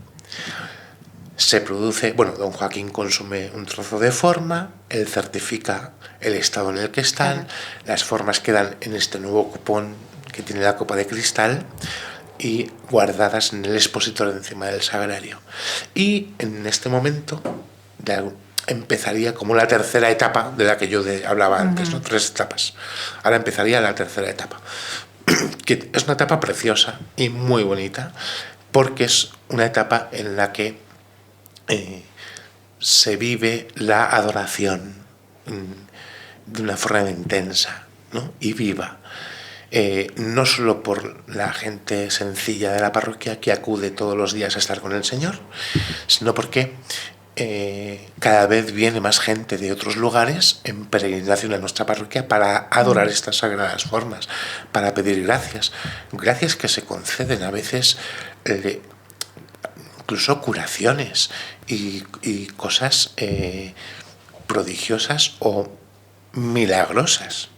Se produce, don Joaquín consume un trozo de forma, él certifica el estado en el que están, las formas quedan en este nuevo cupón que tiene la copa de cristal y guardadas en el expositor encima del sagrario. Y en este momento empezaría como la tercera etapa de la que yo hablaba antes, ¿no? 3 etapas. Ahora empezaría la tercera etapa, que es una etapa preciosa y muy bonita, porque es una etapa en la que se vive la adoración de una forma intensa, ¿no? Y viva. No solo por la gente sencilla de la parroquia que acude todos los días a estar con el Señor, sino porque cada vez viene más gente de otros lugares en peregrinación a nuestra parroquia para adorar estas sagradas formas, para pedir gracias que se conceden a veces, incluso curaciones y cosas prodigiosas o milagrosas.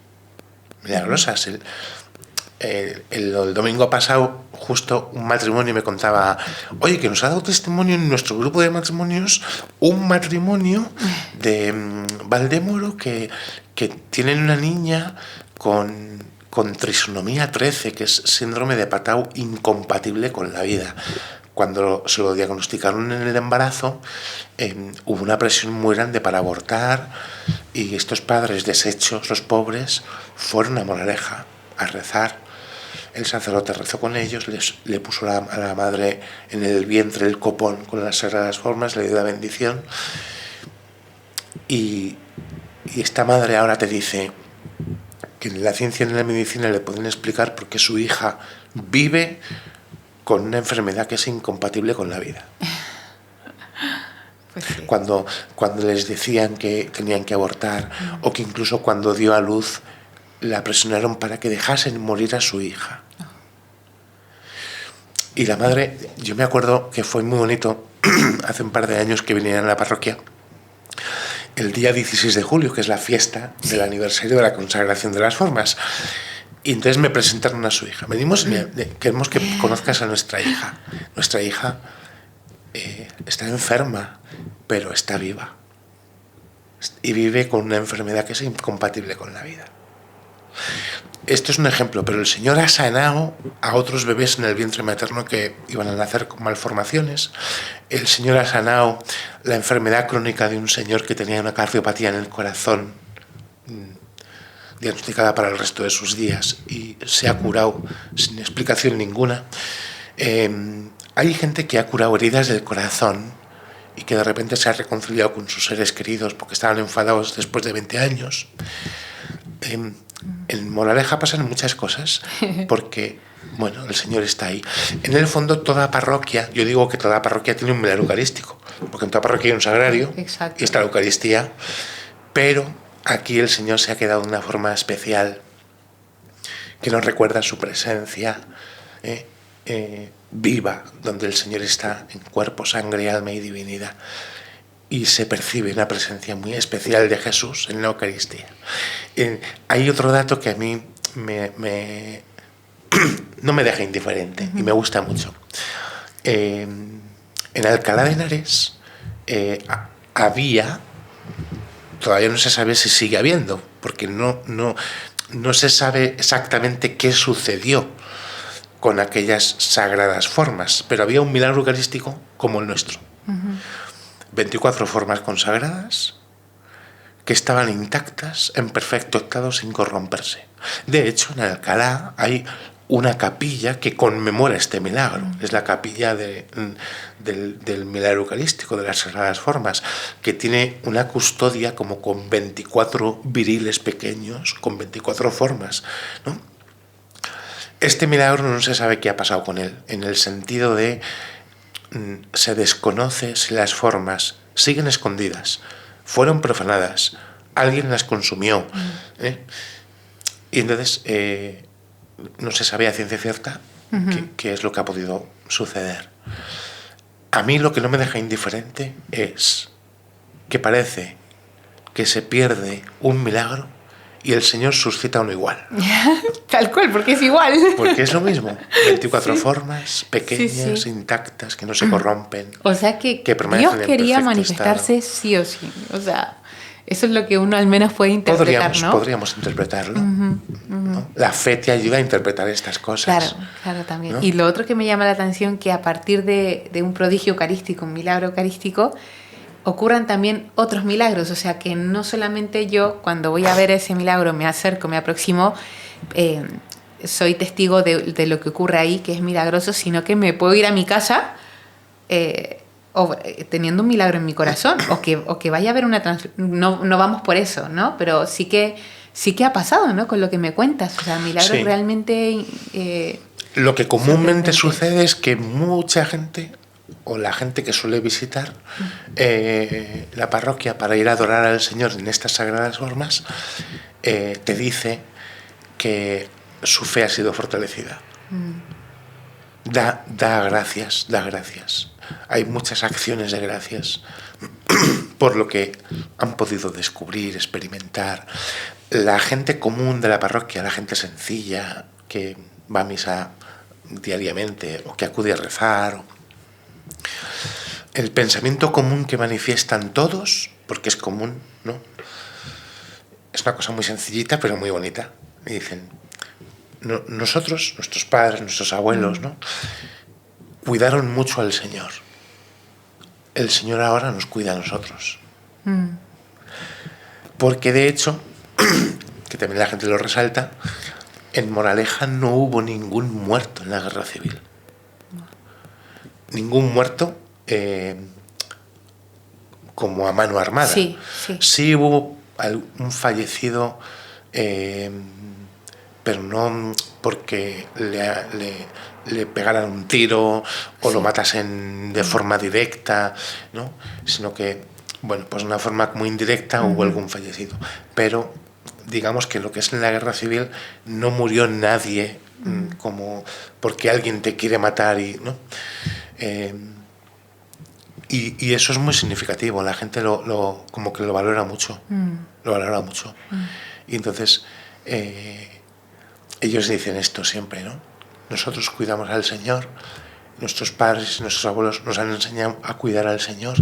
El domingo pasado justo un matrimonio me contaba, oye, que nos ha dado testimonio en nuestro grupo de matrimonios, un matrimonio de Valdemoro que tienen una niña con trisonomía 13, que es síndrome de Patau incompatible con la vida. Cuando se lo diagnosticaron en el embarazo, hubo una presión muy grande para abortar y estos padres deshechos, los pobres, fueron a Moraleja a rezar. El sacerdote rezó con ellos, le puso a la madre en el vientre el copón con las sagradas formas, le dio la bendición y esta madre ahora te dice que en la ciencia y en la medicina le pueden explicar por qué su hija vive con una enfermedad que es incompatible con la vida. Pues sí. Cuando les decían que tenían que abortar, o que incluso cuando dio a luz la presionaron para que dejasen morir a su hija. Y la madre, yo me acuerdo que fue muy bonito hace un par de años que vinieron a la parroquia el día 16 de julio, que es la fiesta del aniversario de la consagración de las formas. Y entonces me presentaron a su hija. Venimos, queremos que conozcas a nuestra hija. Nuestra hija está enferma, pero está viva. Y vive con una enfermedad que es incompatible con la vida. Esto es un ejemplo, pero el Señor ha sanado a otros bebés en el vientre materno que iban a nacer con malformaciones. El Señor ha sanado la enfermedad crónica de un señor que tenía una cardiopatía en el corazón, diagnosticada para el resto de sus días, y se ha curado sin explicación ninguna. Hay gente que ha curado heridas del corazón y que de repente se ha reconciliado con sus seres queridos porque estaban enfadados después de 20 años. En Moraleja pasan muchas cosas porque, el Señor está ahí. En el fondo, toda parroquia, yo digo que toda parroquia tiene un milagro eucarístico, porque en toda parroquia hay un sagrario. Exacto. Y está la Eucaristía, pero aquí el Señor se ha quedado de una forma especial que nos recuerda su presencia viva, donde el Señor está en cuerpo, sangre, alma y divinidad. Y se percibe una presencia muy especial de Jesús en la Eucaristía. Hay otro dato que a mí no me deja indiferente y me gusta mucho. En Alcalá de Henares había, todavía no se sabe si sigue habiendo, porque no se sabe exactamente qué sucedió con aquellas sagradas formas, pero había un milagro eucarístico como el nuestro. 24 formas consagradas que estaban intactas, en perfecto estado, sin corromperse. De hecho, en Alcalá hay una capilla que conmemora este milagro. Es la capilla del milagro eucarístico, de las Sagradas Formas, que tiene una custodia como con 24 viriles pequeños, con 24 formas, ¿no? Este milagro no se sabe qué ha pasado con él, en el sentido de se desconoce si las formas siguen escondidas, fueron profanadas, alguien las consumió, y entonces no se sabe a ciencia cierta qué es lo que ha podido suceder. A mí lo que no me deja indiferente es que parece que se pierde un milagro y el Señor suscita uno igual. Tal cual, porque es igual. Porque es lo mismo. 24 formas pequeñas, intactas, que no se corrompen. O sea que Dios quería manifestarse sí o sí. O sea, eso es lo que uno al menos puede interpretar, ¿no? Podríamos interpretarlo. ¿no? La fe te ayuda a interpretar estas cosas. Claro, también. ¿no? Y lo otro que me llama la atención, que a partir de un prodigio eucarístico, un milagro eucarístico, ocurran también otros milagros. O sea, que no solamente yo, cuando voy a ver ese milagro, me acerco, me aproximo, soy testigo de lo que ocurre ahí, que es milagroso, sino que me puedo ir a mi casa teniendo un milagro en mi corazón, o que vaya a haber una no vamos por eso, ¿no? Pero sí que ha pasado, ¿no? Con lo que me cuentas. O sea, milagros realmente... lo que comúnmente sucede es que mucha gente, o la gente que suele visitar la parroquia para ir a adorar al Señor en estas sagradas formas, te dice que su fe ha sido fortalecida. Da gracias. Hay muchas acciones de gracias por lo que han podido descubrir, experimentar. La gente común de la parroquia, la gente sencilla que va a misa diariamente o que acude a rezar, el pensamiento común que manifiestan todos, porque es común, ¿no? Es una cosa muy sencillita pero muy bonita. Y dicen, nosotros, nuestros padres, nuestros abuelos, ¿no? Cuidaron mucho al Señor. El Señor ahora nos cuida a nosotros. Porque de hecho, que también la gente lo resalta, en Moraleja no hubo ningún muerto en la guerra civil. Ningún muerto como a mano armada. Sí hubo un fallecido, pero no porque le pegaran un tiro o lo matasen de forma directa, ¿no? Sino que, bueno, pues de una forma muy indirecta hubo algún fallecido. Pero digamos que lo que es en la guerra civil no murió nadie como porque alguien te quiere matar, ¿no? Y eso es muy significativo. La gente como que lo valora mucho. Lo valora mucho. Y entonces ellos dicen esto siempre, ¿no? Nosotros cuidamos al Señor, nuestros padres y nuestros abuelos nos han enseñado a cuidar al Señor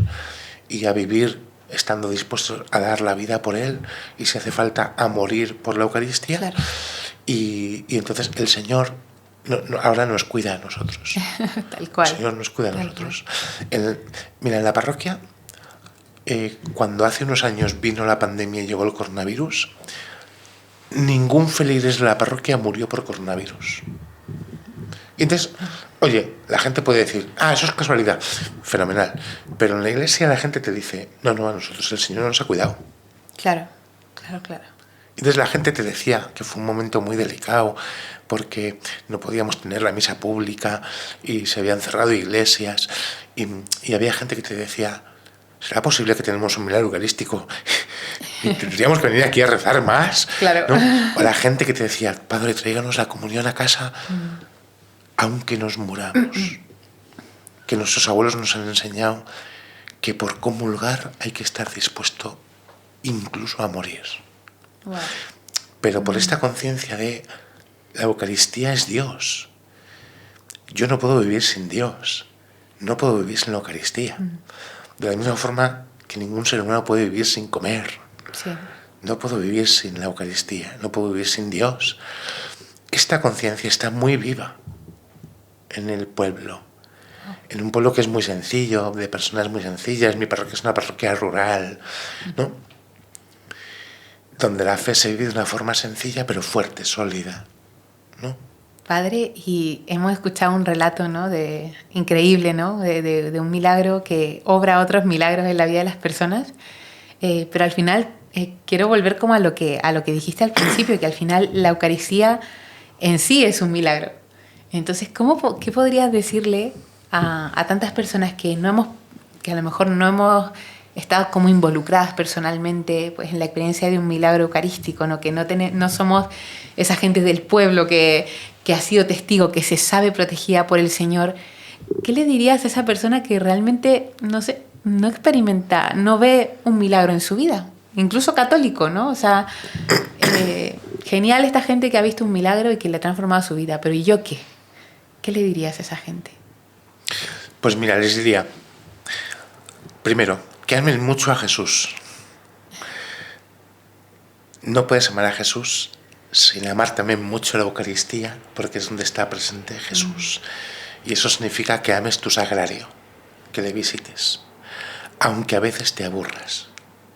y a vivir estando dispuestos a dar la vida por Él y si hace falta a morir por la Eucaristía. Claro. Y entonces el Señor ahora nos cuida a nosotros. Tal cual. El Señor nos cuida a nosotros. Mira, en la parroquia, cuando hace unos años vino la pandemia y llegó el coronavirus, ningún feligres de la parroquia murió por coronavirus. Y entonces, oye, la gente puede decir, eso es casualidad, fenomenal. Pero en la iglesia la gente te dice, no, a nosotros el Señor nos ha cuidado. Claro. Entonces la gente te decía que fue un momento muy delicado porque no podíamos tener la misa pública y se habían cerrado iglesias y había gente que te decía, ¿será posible que tenemos un milagro eucarístico y tendríamos que venir aquí a rezar más? Claro. ¿No? O la gente que te decía, Padre, tráiganos la comunión a casa aunque nos muramos. Que nuestros abuelos nos han enseñado que por comulgar hay que estar dispuesto incluso a morir. Wow. Pero por esta conciencia de la Eucaristía es Dios. Yo no puedo vivir sin Dios. No puedo vivir sin la Eucaristía. De la misma forma que ningún ser humano puede vivir sin comer. Sí. No puedo vivir sin la Eucaristía. No puedo vivir sin Dios. Esta conciencia está muy viva en el pueblo. en un pueblo que es muy sencillo, de personas muy sencillas. Mi parroquia es una parroquia rural, ¿no? Donde la fe se vive de una forma sencilla pero fuerte, sólida, ¿no? Padre, y hemos escuchado un relato, ¿no? Increíble, ¿no? De un milagro que obra otros milagros en la vida de las personas, pero al final quiero volver como a lo que dijiste al principio, que al final la Eucaristía en sí es un milagro. Entonces, ¿qué podrías decirle a tantas personas que a lo mejor no hemos estado como involucradas personalmente, pues, en la experiencia de un milagro eucarístico, ¿no? Que no somos esa gente del pueblo que ha sido testigo, que se sabe protegida por el Señor? ¿Qué le dirías a esa persona que realmente, no sé, no experimenta, no ve un milagro en su vida? Incluso católico, ¿no? O sea, genial esta gente que ha visto un milagro y que le ha transformado su vida, pero ¿y yo qué? ¿Qué le dirías a esa gente? Pues mira, les diría, primero, que amen mucho a Jesús. No puedes amar a Jesús sin amar también mucho la Eucaristía, porque es donde está presente Jesús. Y eso significa que ames tu sagrario, que le visites, aunque a veces te aburras,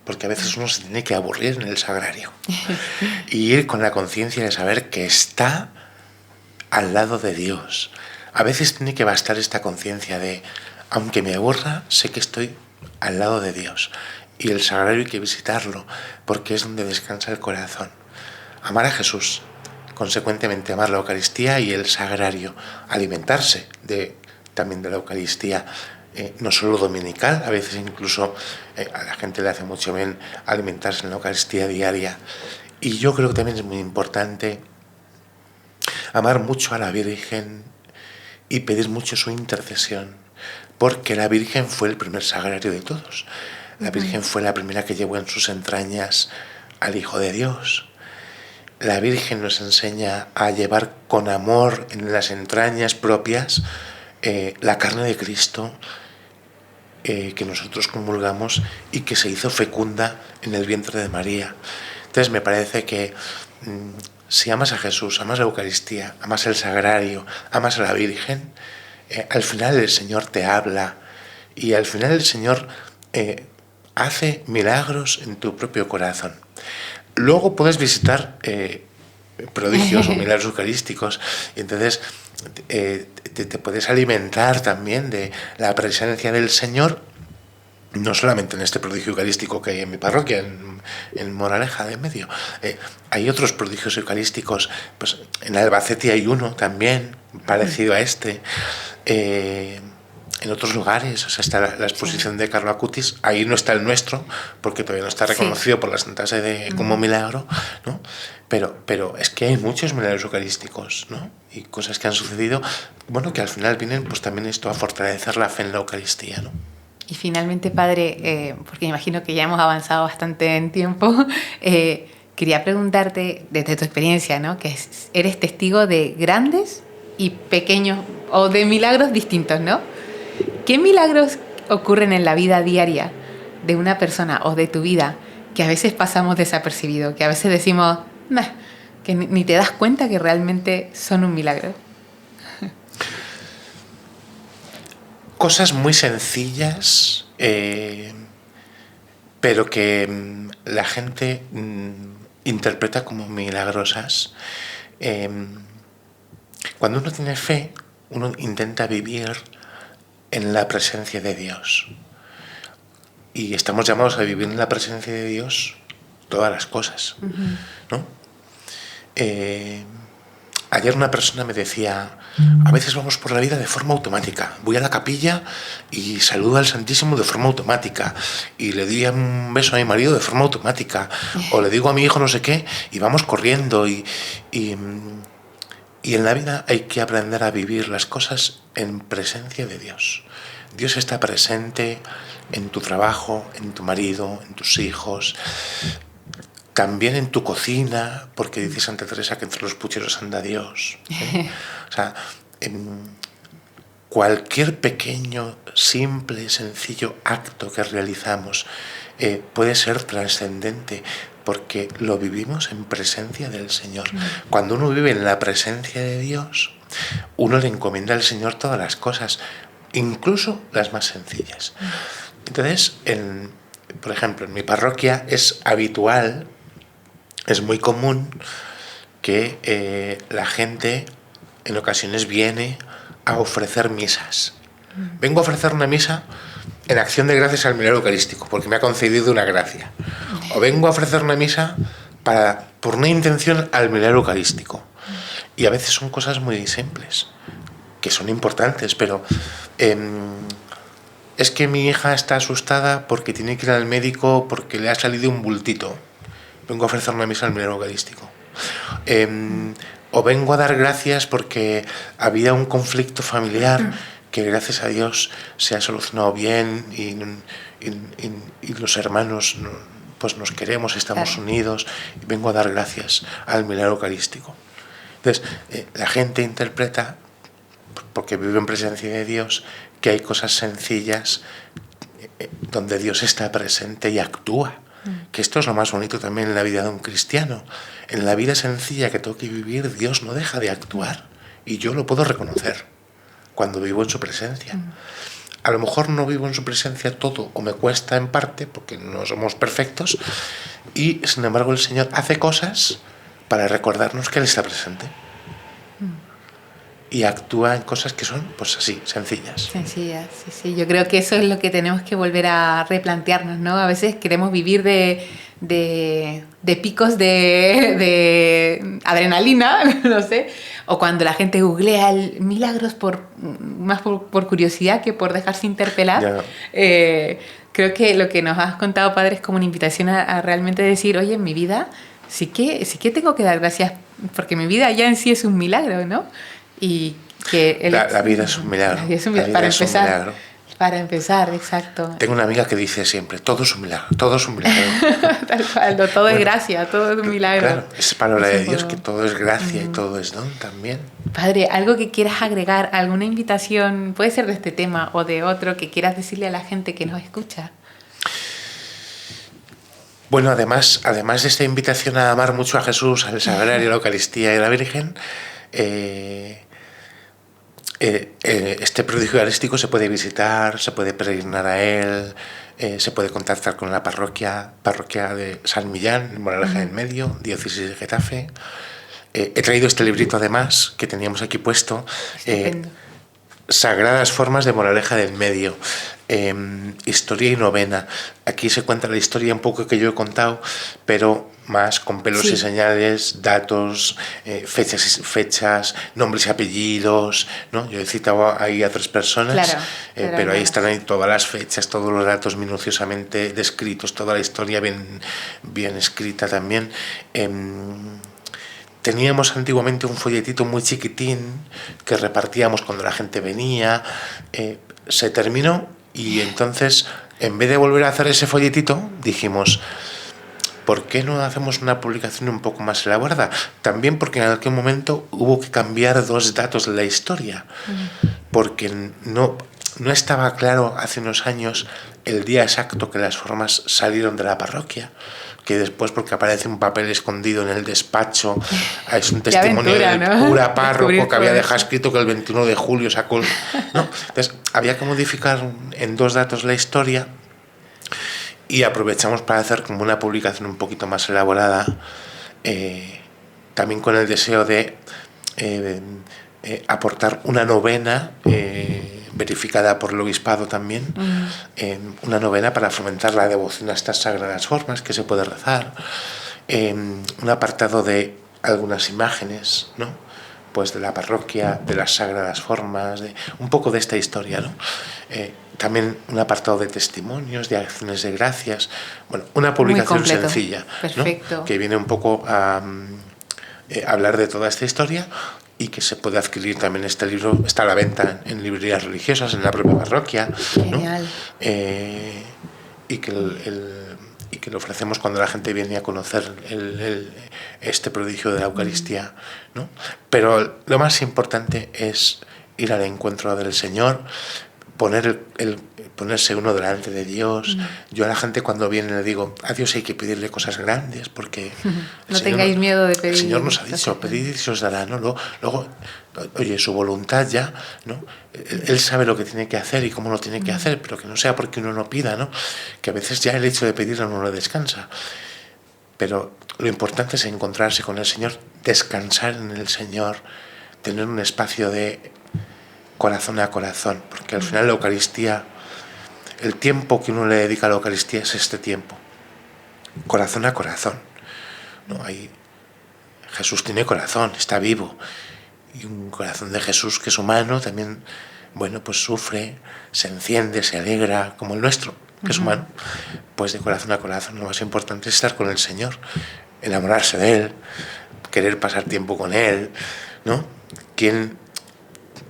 porque a veces uno se tiene que aburrir en el sagrario y ir con la conciencia de saber que está al lado de Dios. A veces tiene que bastar esta conciencia de, aunque me aburra, sé que estoy al lado de Dios. Y el sagrario hay que visitarlo, porque es donde descansa el corazón. Amar a Jesús, consecuentemente amar la Eucaristía y el sagrario, alimentarse también de la Eucaristía, no solo dominical, a veces incluso a la gente le hace mucho bien alimentarse en la Eucaristía diaria. Y yo creo que también es muy importante amar mucho a la Virgen y pedir mucho su intercesión, porque la Virgen fue el primer sagrario de todos. La Virgen fue la primera que llevó en sus entrañas al Hijo de Dios. La Virgen nos enseña a llevar con amor en las entrañas propias la carne de Cristo que nosotros comulgamos y que se hizo fecunda en el vientre de María. Entonces me parece que si amas a Jesús, amas la Eucaristía, amas el sagrario, amas a la Virgen, al final el Señor te habla y al final el Señor hace milagros en tu propio corazón. Luego puedes visitar prodigios o milagros eucarísticos y entonces te puedes alimentar también de la presencia del Señor, no solamente en este prodigio eucarístico que hay en mi parroquia, en Moraleja de Medio. Hay otros prodigios eucarísticos, pues en Albacete hay uno también parecido a este. En otros lugares, o sea, está la exposición de Carlo Acutis, ahí no está el nuestro, porque todavía no está reconocido por la Santa Sede como milagro, ¿no? Pero es que hay muchos milagros eucarísticos, ¿no? Y cosas que han sucedido, bueno, que al final vienen pues también esto a fortalecer la fe en la Eucaristía, ¿no? Y finalmente, Padre, porque imagino que ya hemos avanzado bastante en tiempo, quería preguntarte, desde tu experiencia, ¿no? Que eres testigo de grandes y pequeños, o de milagros distintos, ¿no? ¿Qué milagros ocurren en la vida diaria de una persona o de tu vida que a veces pasamos desapercibido, que a veces decimos, nah, que ni te das cuenta que realmente son un milagro? Cosas muy sencillas, pero que la gente interpreta como milagrosas. Cuando uno tiene fe, uno intenta vivir en la presencia de Dios. Y estamos llamados a vivir en la presencia de Dios todas las cosas, ¿no? Ayer una persona me decía, a veces vamos por la vida de forma automática. Voy a la capilla y saludo al Santísimo de forma automática. Y le doy un beso a mi marido de forma automática. O le digo a mi hijo no sé qué y vamos corriendo. Y en la vida hay que aprender a vivir las cosas en presencia de Dios. Dios está presente en tu trabajo, en tu marido, en tus hijos, también en tu cocina, porque dice Santa Teresa que entre los pucheros anda Dios. O sea, en cualquier pequeño, simple, sencillo acto que realizamos puede ser trascendente, porque lo vivimos en presencia del Señor. Cuando uno vive en la presencia de Dios, uno le encomienda al Señor todas las cosas. incluso las más sencillas. Entonces, por ejemplo, en mi parroquia es habitual, es muy común que la gente en ocasiones viene a ofrecer misas. Vengo a ofrecer una misa en acción de gracias al milagro eucarístico, porque me ha concedido una gracia. O vengo a ofrecer una misa por una intención al milagro eucarístico. Y a veces son cosas muy simples, que son importantes, pero es que mi hija está asustada porque tiene que ir al médico porque le ha salido un bultito. Vengo a ofrecer una misa al milagro eucarístico. O vengo a dar gracias porque había un conflicto familiar que gracias a Dios se ha solucionado bien y los hermanos pues nos queremos, estamos unidos, y vengo a dar gracias al milagro eucarístico. Entonces, la gente interpreta, porque vive en presencia de Dios, que hay cosas sencillas donde Dios está presente y actúa. Que esto es lo más bonito también en la vida de un cristiano. En la vida sencilla que tengo que vivir, Dios no deja de actuar. Y yo lo puedo reconocer cuando vivo en su presencia. A lo mejor no vivo en su presencia todo, o me cuesta en parte, porque no somos perfectos, y sin embargo el Señor hace cosas para recordarnos que Él está presente. Y actúa en cosas que son, pues así, sencillas. Sencillas, sí, sí. Yo creo que eso es lo que tenemos que volver a replantearnos, ¿no? A veces queremos vivir de picos de adrenalina, no sé, o cuando la gente googlea milagros más por curiosidad que por dejarse interpelar. Creo que lo que nos has contado, Padre, es como una invitación a realmente decir, oye, en mi vida sí que tengo que dar gracias, porque mi vida ya en sí es un milagro, ¿no? Y que la vida es un milagro. Para empezar, exacto. Tengo una amiga que dice siempre, todo es un milagro, todo es un milagro. Tal cual, todo es gracia, todo es un milagro. Claro, es palabra de Dios que todo es gracia y todo es don también. Padre, algo que quieras agregar, alguna invitación, puede ser de este tema o de otro, que quieras decirle a la gente que nos escucha. Bueno, además de esta invitación a amar mucho a Jesús, al Sagrario, a la Eucaristía y a la Virgen, este prodigio eucarístico se puede visitar, se puede peregrinar a él, se puede contactar con la parroquia de San Millán, en Moraleja del Medio, diócesis de Getafe. He traído este librito además, que teníamos aquí puesto, Sagradas Formas de Moraleja del Medio, historia y novena. Aquí se cuenta la historia un poco que yo he contado, pero más con pelos y señales, datos, fechas, nombres y apellidos, ¿no? Yo he citado ahí a 3 personas, pero ahí están ahí todas las fechas, todos los datos minuciosamente descritos, toda la historia bien escrita también. Teníamos antiguamente un folletito muy chiquitín que repartíamos cuando la gente venía, se terminó y entonces, en vez de volver a hacer ese folletito, dijimos, ¿por qué no hacemos una publicación un poco más elaborada? También porque en aquel momento hubo que cambiar 2 datos de la historia, porque no estaba claro hace unos años el día exacto que las formas salieron de la parroquia, que después, porque aparece un papel escondido en el despacho, es un testimonio del cura párroco que había dejado escrito que el 21 de julio sacó... ¿no? Entonces, había que modificar en 2 datos la historia y aprovechamos para hacer como una publicación un poquito más elaborada, también con el deseo de aportar una novena verificada por el obispado también, una novena para fomentar la devoción a estas sagradas formas que se puede rezar, un apartado de algunas imágenes, ¿no? Pues de la parroquia, de las sagradas formas, un poco de esta historia, ¿no? También un apartado de testimonios, de acciones de gracias, bueno, una publicación sencilla, ¿no? Que viene un poco a hablar de toda esta historia, y que se puede adquirir también. Este libro está a la venta en librerías religiosas, en la propia parroquia, ¿no? Y que lo ofrecemos cuando la gente viene a conocer este prodigio de la Eucaristía, ¿no? Pero lo más importante es ir al encuentro del Señor, ponerse uno delante de Dios. Yo a la gente cuando viene le digo, a Dios hay que pedirle cosas grandes porque no tengáis miedo de pedir. El Señor nos ha dicho, pedid y se os dará, ¿no? Luego, oye, su voluntad ya, ¿no? Él sabe lo que tiene que hacer y cómo lo tiene que hacer, pero que no sea porque uno no pida, ¿no? Que a veces ya el hecho de pedirlo no lo descansa. Pero lo importante es encontrarse con el Señor, descansar en el Señor, tener un espacio de corazón a corazón, porque al final la Eucaristía, el tiempo que uno le dedica a la Eucaristía es este tiempo, corazón a corazón, ¿no? Jesús tiene corazón, está vivo, y un corazón de Jesús que es humano también, bueno, pues sufre, se enciende, se alegra, como el nuestro, que es humano. Pues de corazón a corazón lo más importante es estar con el Señor, enamorarse de Él, querer pasar tiempo con Él, ¿no?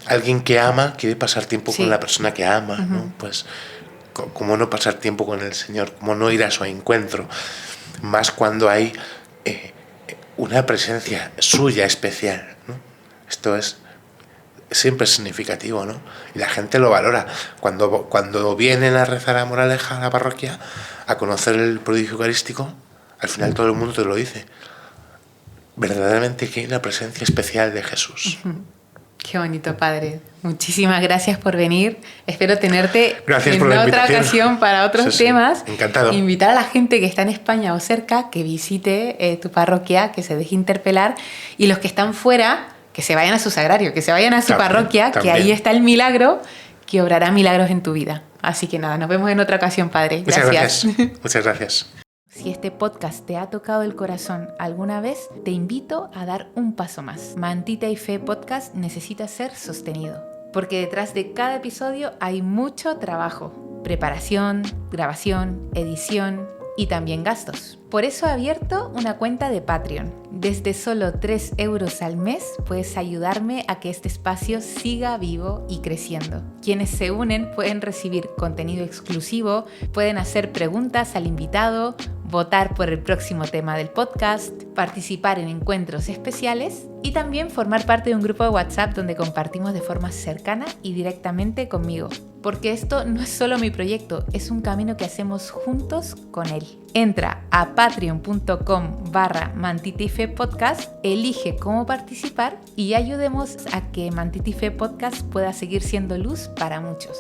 Alguien que ama quiere pasar tiempo con la persona que ama, ¿no? Pues cómo no pasar tiempo con el Señor, cómo no ir a su encuentro, más cuando hay una presencia suya especial, ¿no? Esto es siempre significativo, ¿no? Y la gente lo valora. Cuando vienen a rezar a Moraleja, a la parroquia, a conocer el prodigio eucarístico, al final todo el mundo te lo dice. Verdaderamente que hay una presencia especial de Jesús. Qué bonito, Padre. Muchísimas gracias por venir. Espero tenerte en otra ocasión para otros temas. Encantado. Invitar a la gente que está en España o cerca que visite tu parroquia, que se deje interpelar, y los que están fuera, que se vayan a su sagrario, que se vayan a su parroquia, que ahí está el milagro que obrará milagros en tu vida. Así que nada, nos vemos en otra ocasión, Padre. Gracias. Muchas gracias. Si este podcast te ha tocado el corazón alguna vez, te invito a dar un paso más. Mantita y Fe Podcast necesita ser sostenido, porque detrás de cada episodio hay mucho trabajo. Preparación, grabación, edición y también gastos. Por eso he abierto una cuenta de Patreon. Desde solo 3 euros al mes puedes ayudarme a que este espacio siga vivo y creciendo. Quienes se unen pueden recibir contenido exclusivo, pueden hacer preguntas al invitado, votar por el próximo tema del podcast, participar en encuentros especiales y también formar parte de un grupo de WhatsApp donde compartimos de forma cercana y directamente conmigo. Porque esto no es solo mi proyecto, es un camino que hacemos juntos con él. Entra a patreon.com/Mantita y Fe Podcast, elige cómo participar y ayudemos a que Mantita y Fe Podcast pueda seguir siendo luz para muchos.